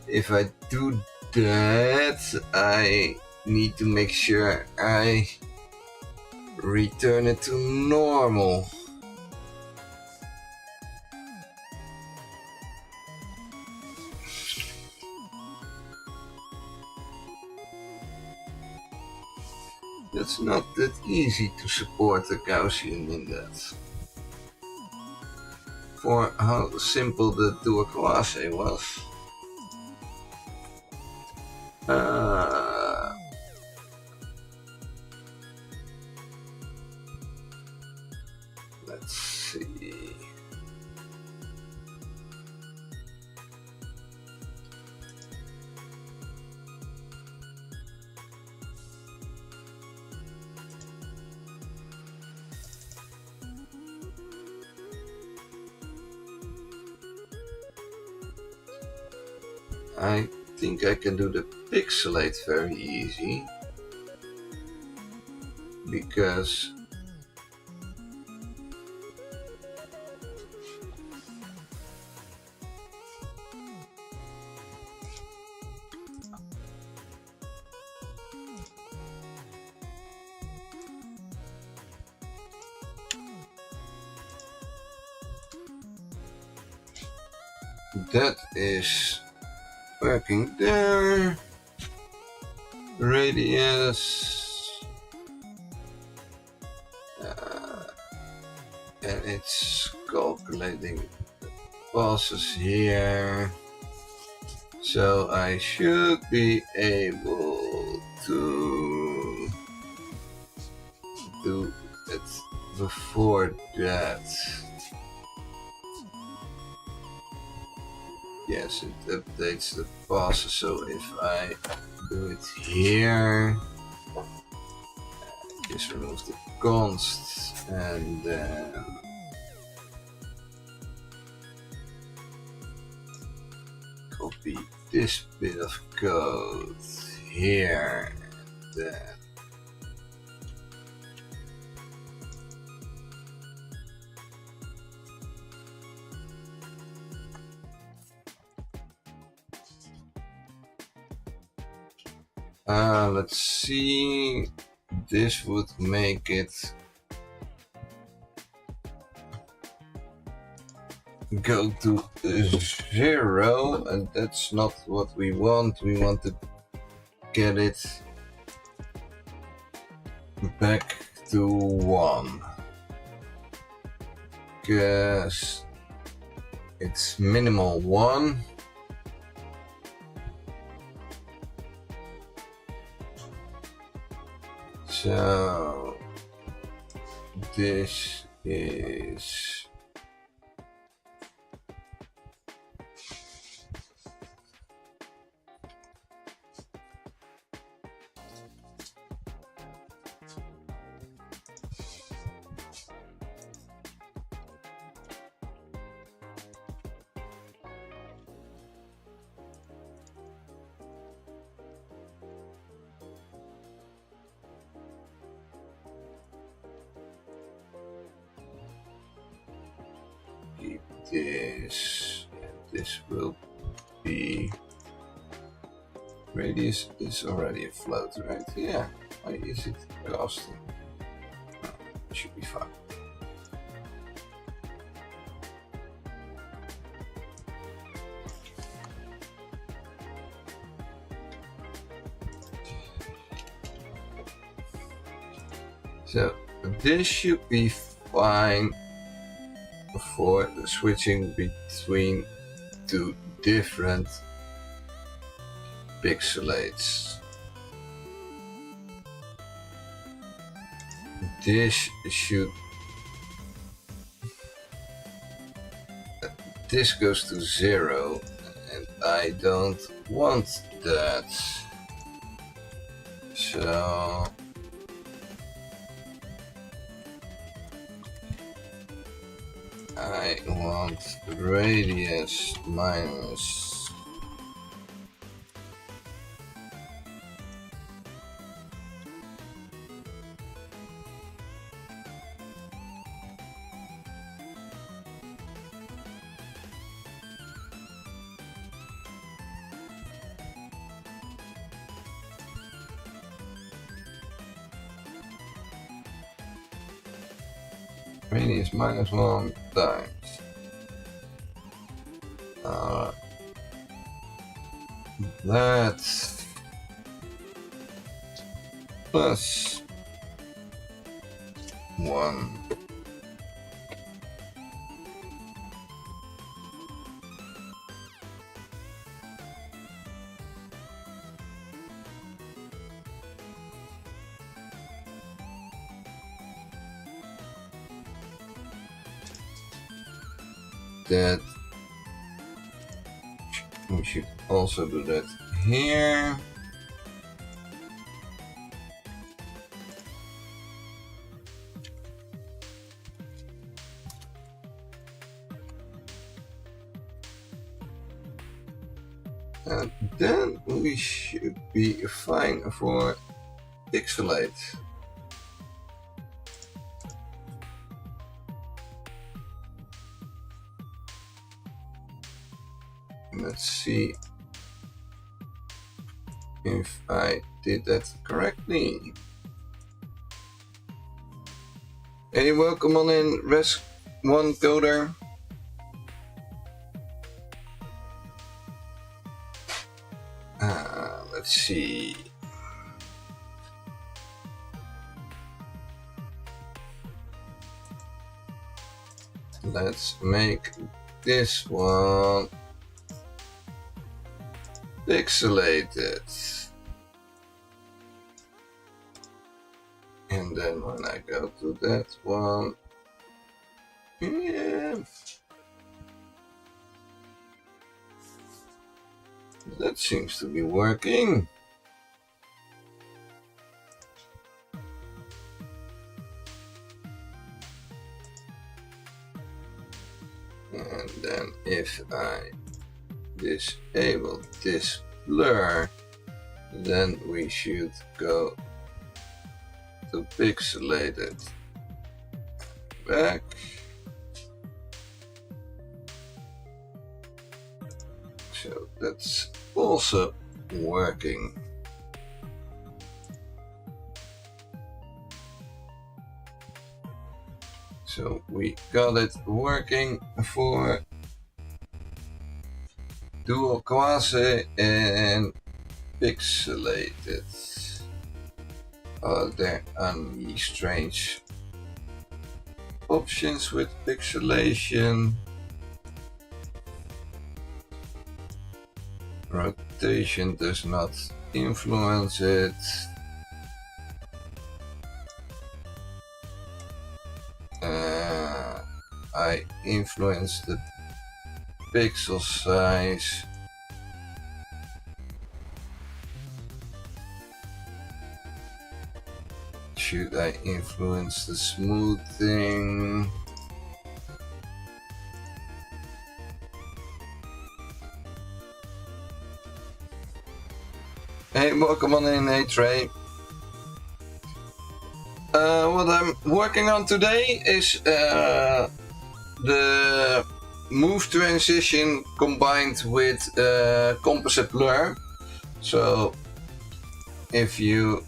if I do that, I need to make sure I return it to normal. It's not that easy to support the Gaussian in that. For how simple the dual class A was. Let's see. I think I can do the pixelate very easy, because that is working there. Radius, and it's calculating the passes here, so I should be able to do it before that. Yes, it updates the passes, so if I do it here, just remove the const, and then copy this bit of code here, and then let's see, this would make it go to 0, and that's not what we want. We want to get it back to 1, because it's minimal 1. So this is this, and this will be radius is already a float, right? Yeah. Why is it casting? Oh, it should be fine. So this should be fine for switching between two different pixelates. This should, this goes to 0, I don't want that. So I want radius minus -1 times. That's plus 1. That we should also do that here. And then we should be fine for pixelate. Let's see if I did that correctly. Hey, welcome on in, Res1 Coder. Let's see. Let's make this one pixelated. And then when I go to that one, yeah, that seems to be working. And then if I disable this blur, then we should go to pixelated back. So that's also working. So we got it working for dual quasi and pixelated. There are any strange options with pixelation. Rotation does not influence it. I influence the pixel size. Should I influence the smoothing? Hey, welcome on in, hey Trey. What I'm working on today is the move transition combined with composite blur. So if you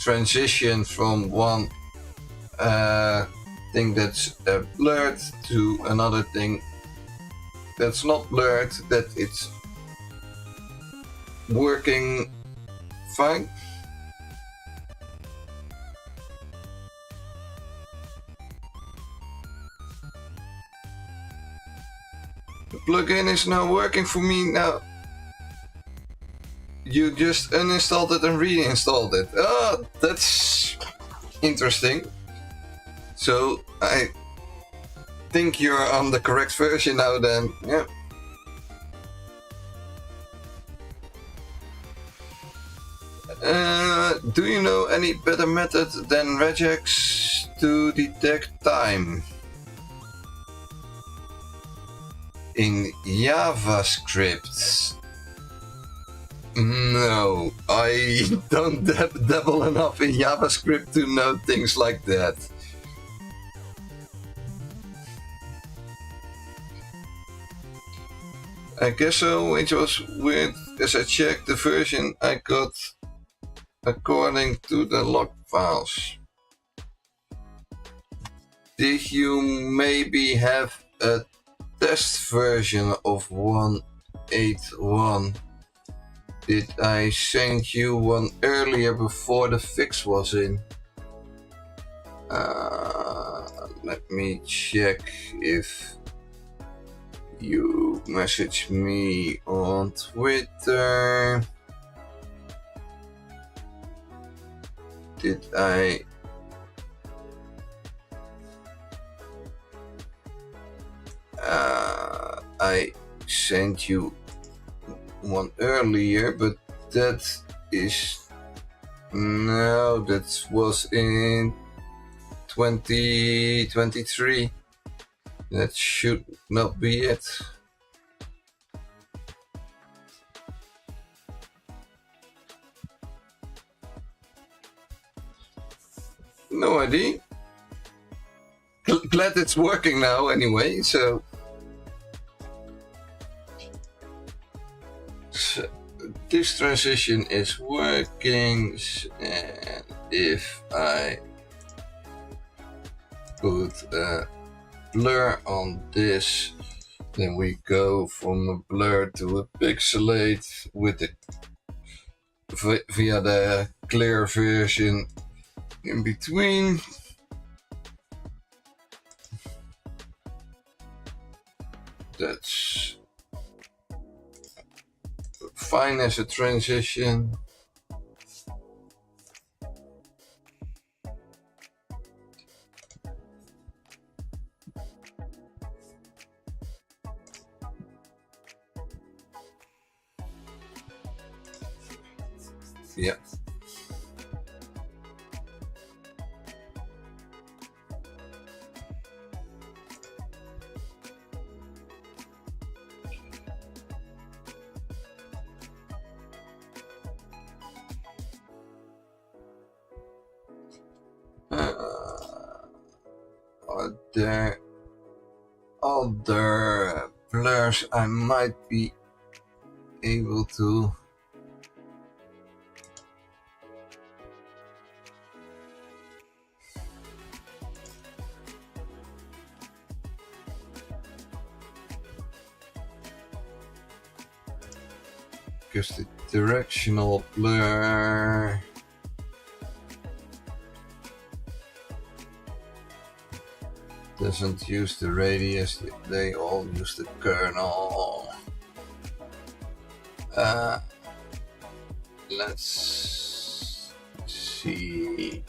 transition from one thing that's blurred to another thing that's not blurred, that it's working fine. The plugin is now working for me now. You just uninstalled it and reinstalled it. Oh, that's interesting. So I think you're on the correct version now then. Yeah. Do you know any better method than regex to detect time? In JavaScript? No, I don't dabble enough in JavaScript to know things like that. I guess so, which was weird as I checked the version I got according to the log files. Did you maybe have a test version of 181? Did I send you one earlier before the fix was in? Let me check if you message me on Twitter. Did I sent you one earlier, but that is no, that was in 2023. That should not be it. No idea. Glad it's working now anyway, so this transition is working, and if I put a blur on this, then we go from a blur to a pixelate with the via the clear version in between. That's fine as a transition. Yeah. Are there other blurs I might be able to? Because the directional blur doesn't use the radius, they all use the kernel. Let's see.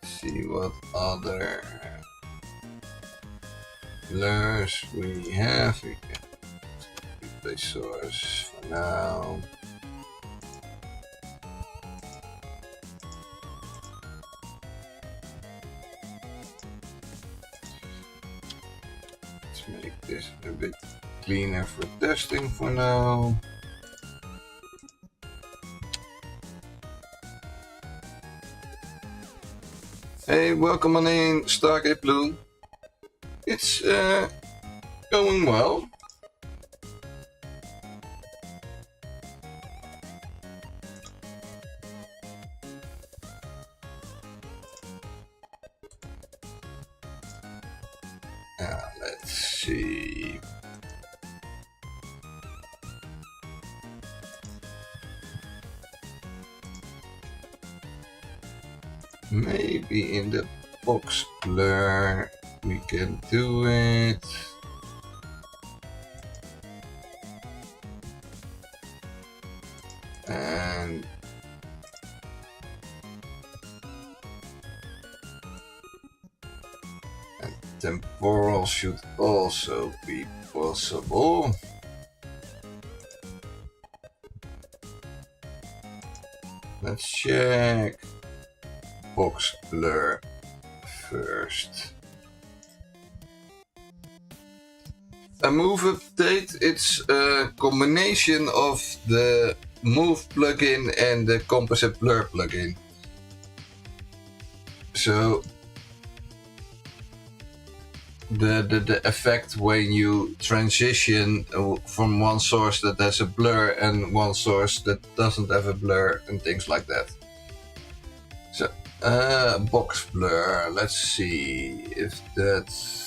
See what other blurs we have. We can replace source for now. Let's make this a bit cleaner for testing for now. Hey, welcome on in, Stargate Blue. It's going well. Let's see. Maybe in the box blur we can do it. And temporal should also be possible. Let's check box blur first. A move update, it's a combination of the move plugin and the composite blur plugin. So the effect when you transition from one source that has a blur and one source that doesn't have a blur and things like that. So box blur, let's see if that's...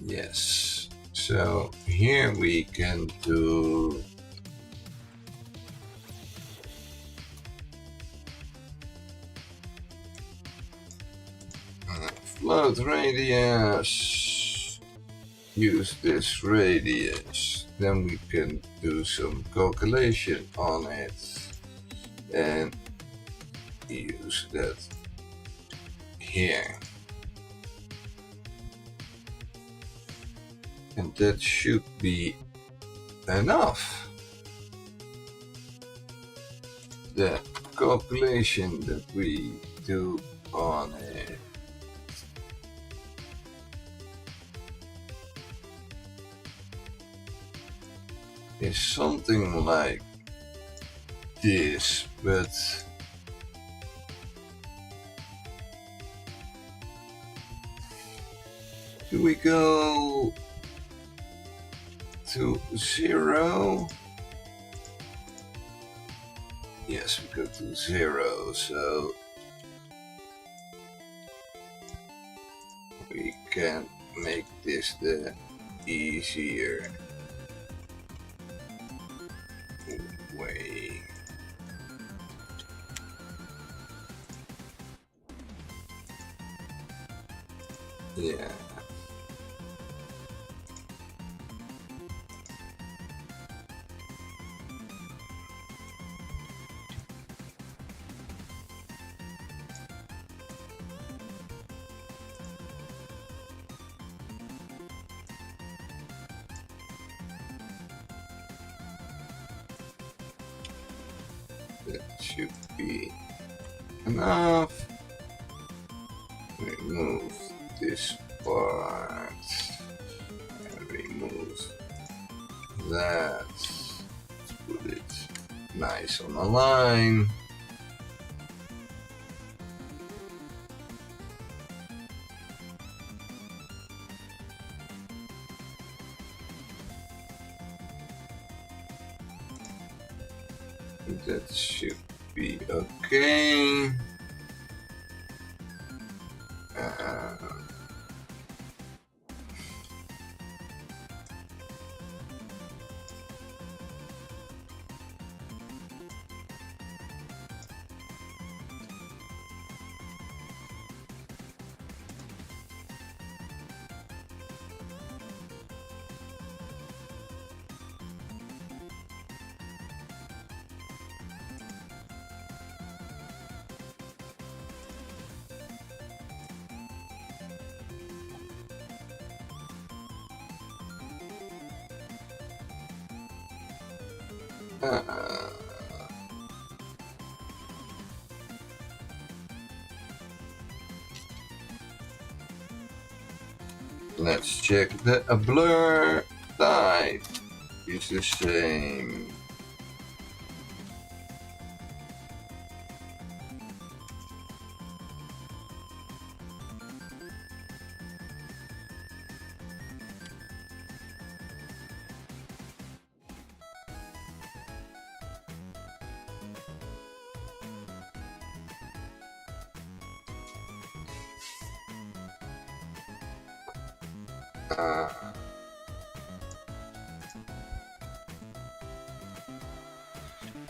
Yes, so here we can do float radius, use this radius, then we can do some calculation on it and use that here. And that should be enough. The calculation that we do on it is something like this, but do we go to 0? Yes, we go to 0, so we can make this the easier way. Yeah. That should be enough. Remove this part and remove that. Let's put it nice on the line. That should be okay. Let's check the blur type is the same.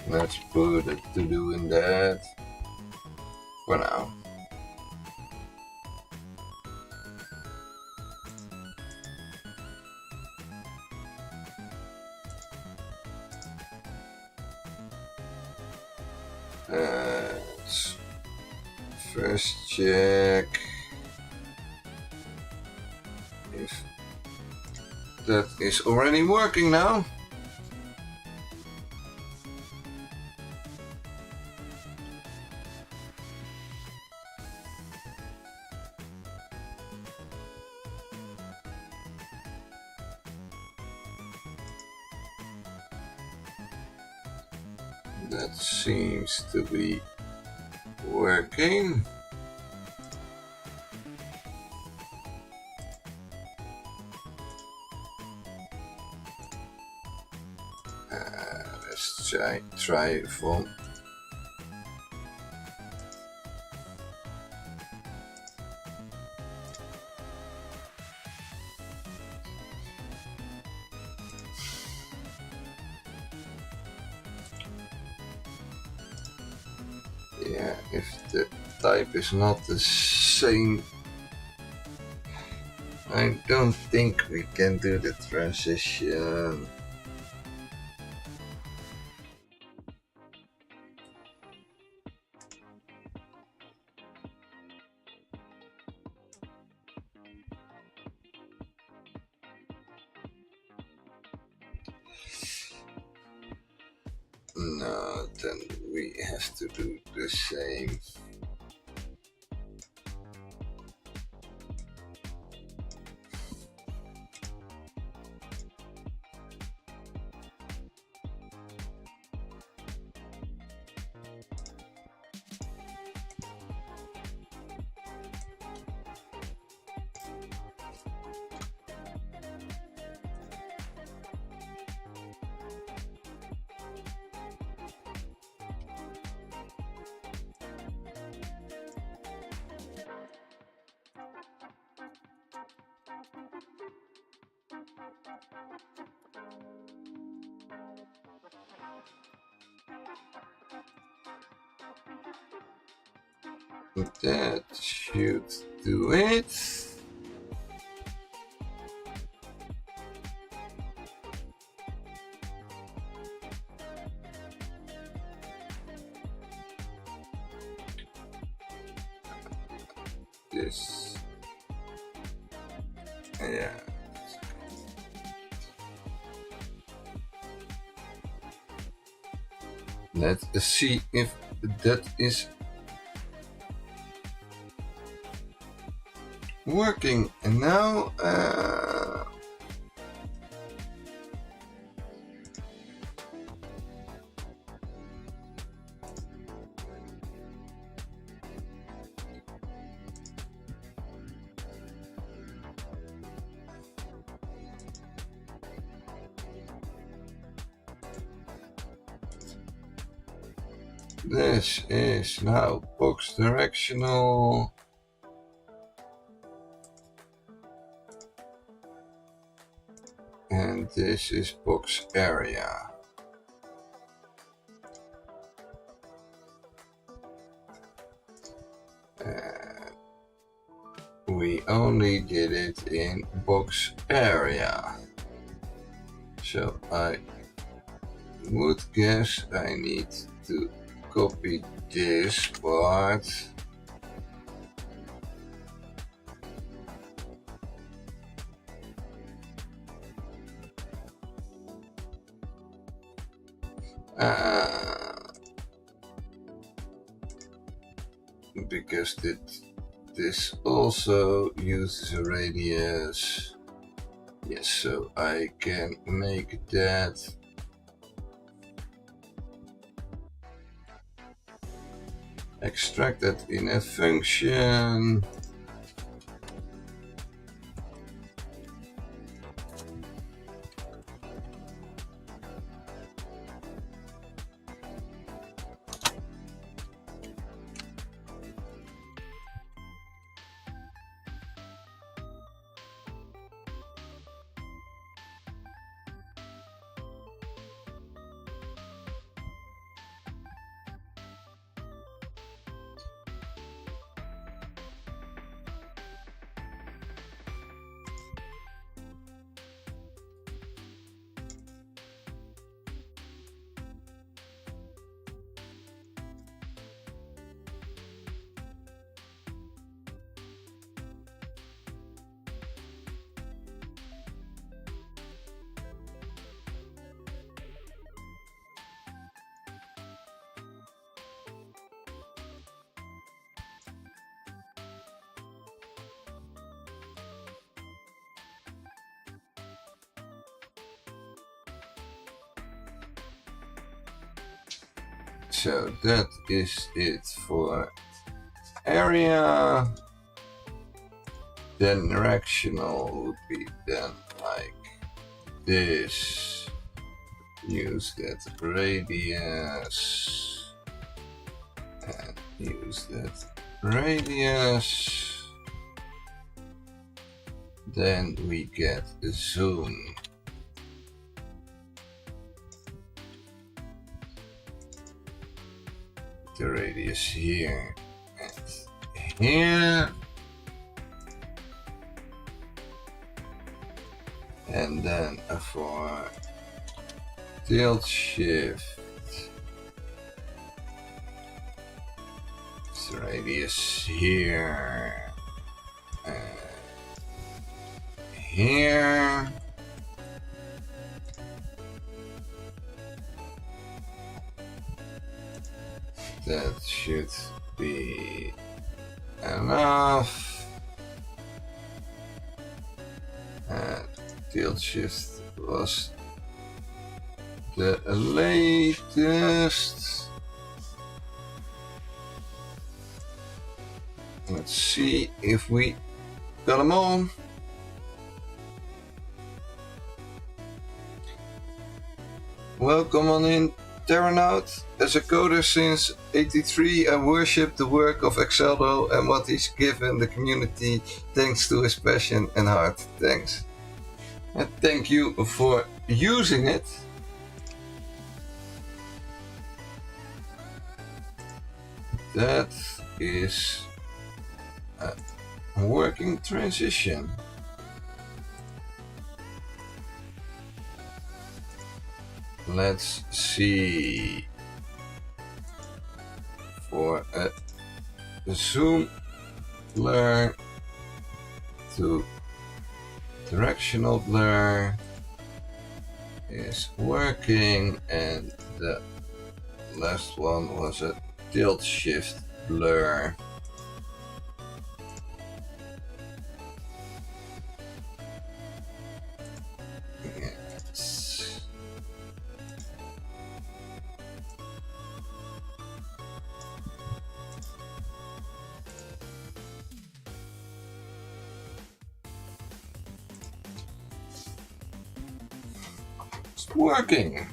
Let's put a to-do in that for now. Let's first check if that is already working now. That seems to be working. Let's try from if the type is not the same, I don't think we can do the transition. No, then we have to do the same. That should do it. This, yeah. Let's see if that is working. And now this is now box directional. And this is box area. And we only did it in box area. So I would guess I need to copy this part. Because this also uses a radius. Yes, so I can make that extract that in a function. So that is it for area. Then directional would be then like this. Use that radius and use that radius. Then we get a zoom. The radius here and here. And then for tilt shift, the radius here and here. That should be enough. And tilt shift was the latest. Let's see if we got them all. Welcome on in, Terranaut. As a coder since '83, I worship the work of Exceldo and what he's given the community thanks to his passion and heart. Thanks. And thank you for using it. That is a working transition. Let's see. For a zoom blur to directional blur is working, and the last one was a tilt shift blur. Yes. It's working.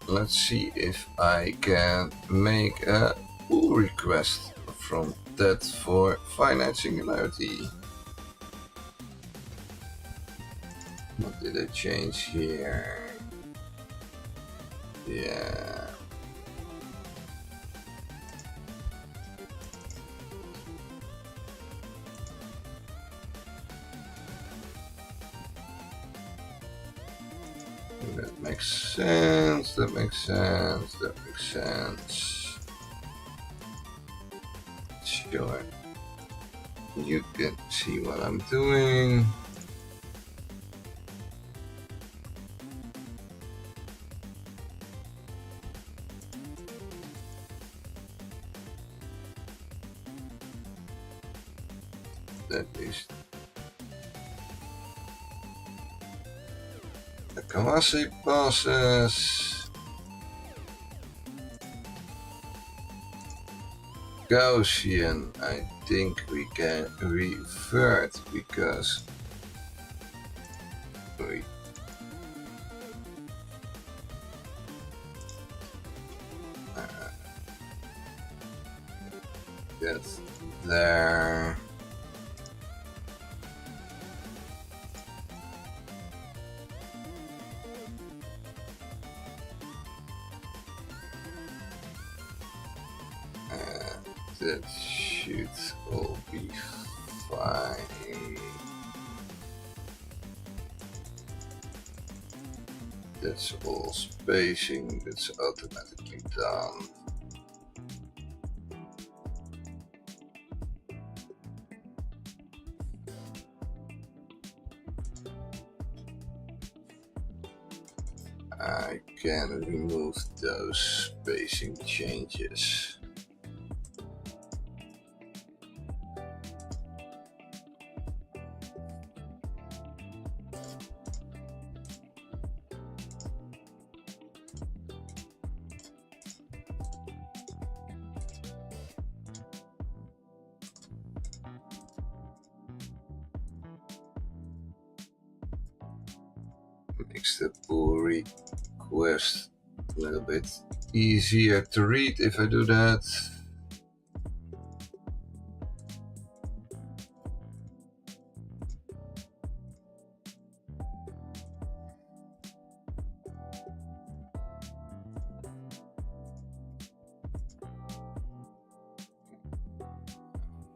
Let's see if I can make a pull request from that for finite singularity. What did I change here? Yeah. That makes sense, that makes sense, that makes sense. Sure. You can see what I'm doing. That is the Kawase passes. Gaussian, I think we can revert because we get there. That should all be fine. That's all spacing, that's automatically done. I can remove those spacing changes. Makes the pull request a little bit easier to read if I do that.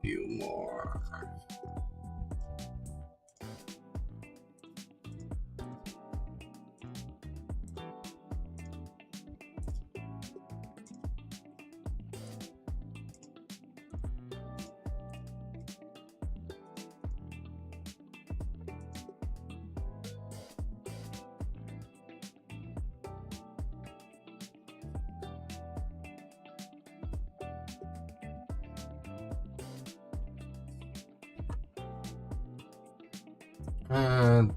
Few more.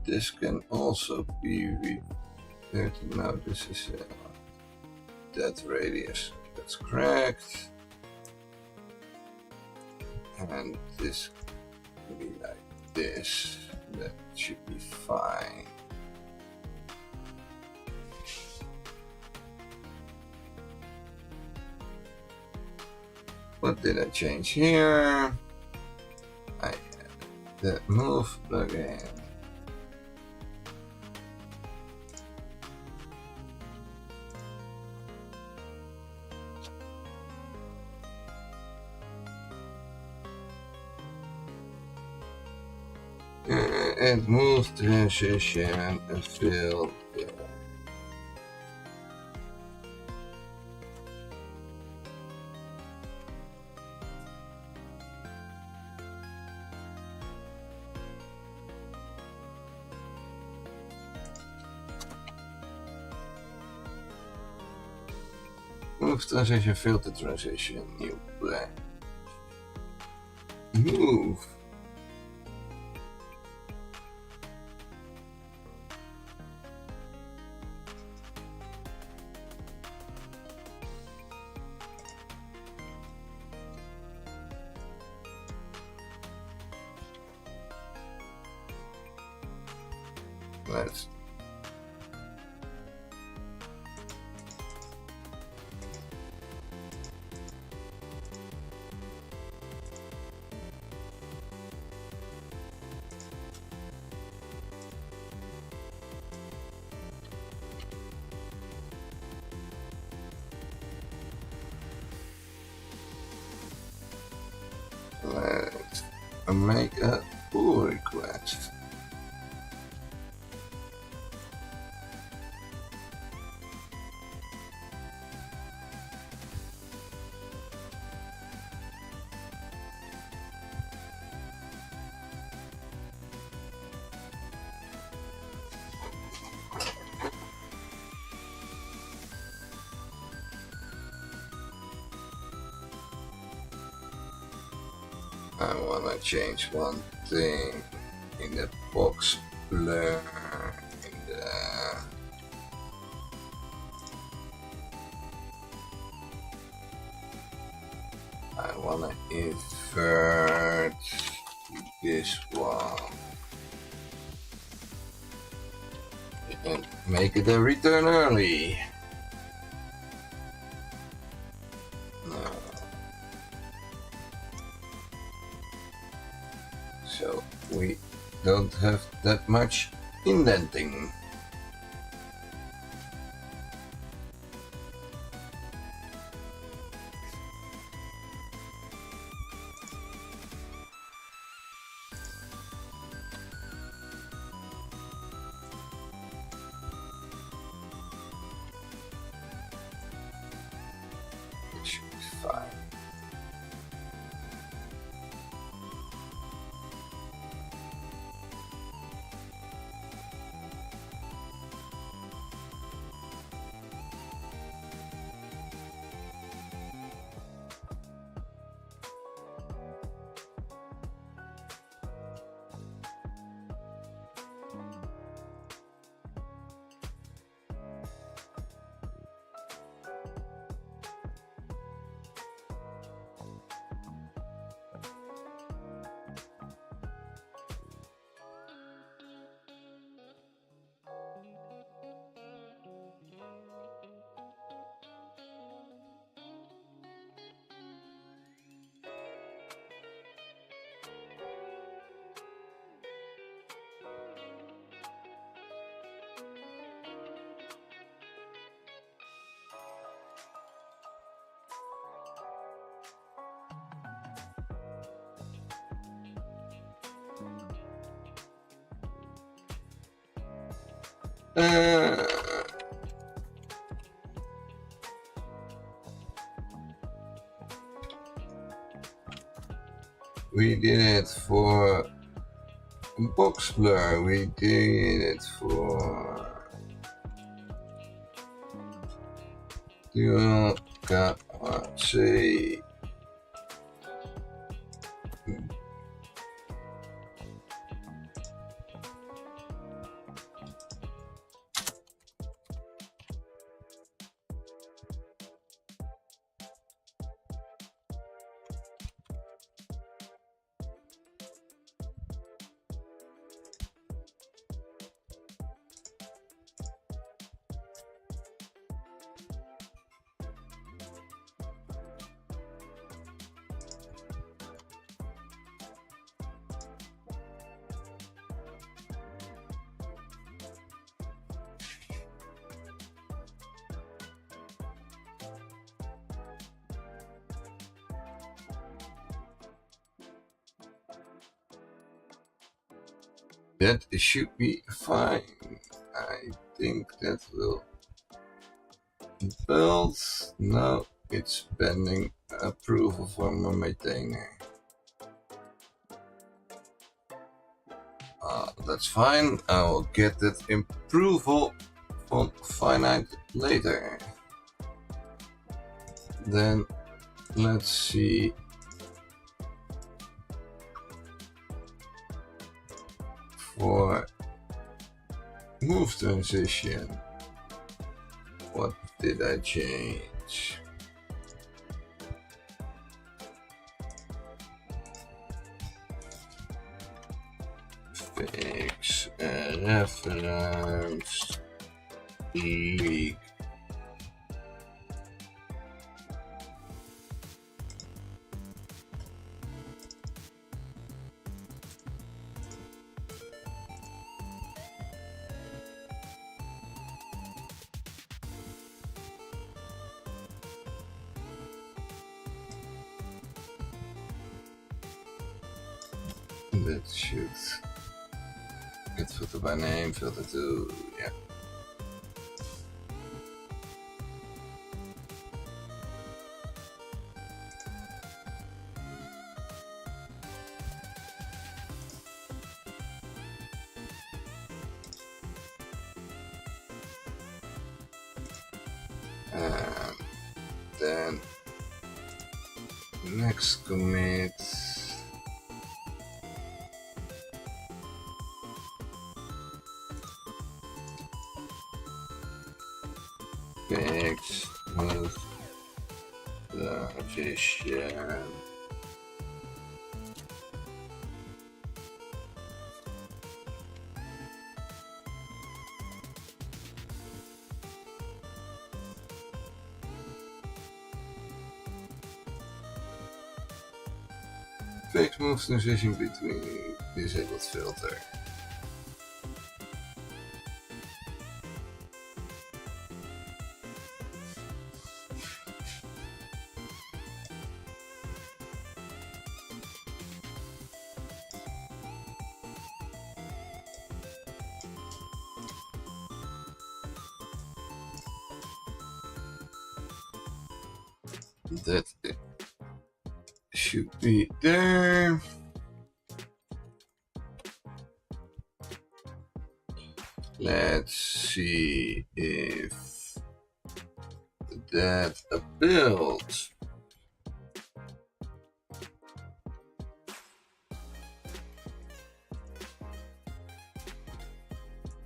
This can also be repaired. Now this is that radius. That's correct. And this can be like this. That should be fine. What did I change here? I added the move plugin. And move transition and fill there. Move transition, filter transition, new plan. Move. Let's make a pull request. I want to change one thing in the box blur. I want to invert this one and make it a return early. So we don't have that much indenting. It should be fine. Uh, we did it for box blur. We did it for dual say. That should be fine. I think that will build. No, it's pending approval from my maintainer. That's fine. I will get that approval from finite later. Then let's see. For move transition, what did I change? Fix reference leak. That should get filter by name, filter to, yeah. And then next commit. Fix move transition. Fix move transition between disabled filter. That should be there. Let's see if that build.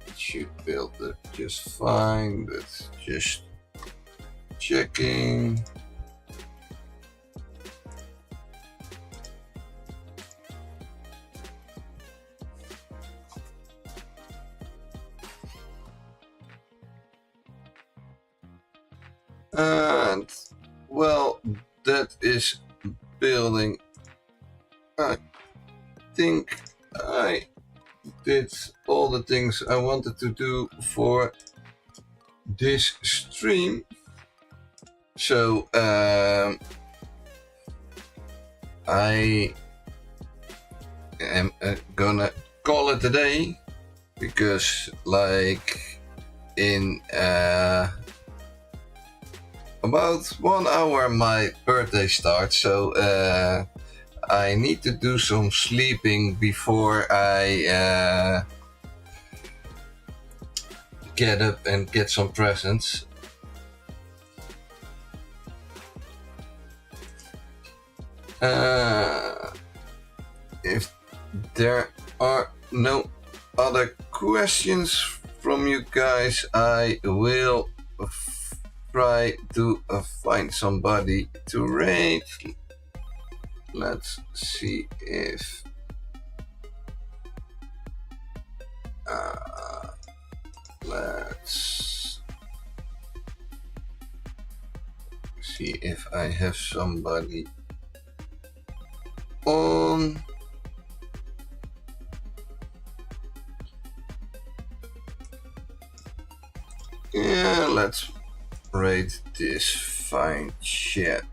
It should build it just fine, but just checking. And well, that is building. I think I did all the things I wanted to do for this stream. So I am gonna call it a day, because like in about 1 hour my birthday starts, so I need to do some sleeping before I get up and get some presents. If there are no other questions from you guys, I will try to find somebody to raid. Let's see if let's see if I have somebody on. Yeah, let's raid this fine chap.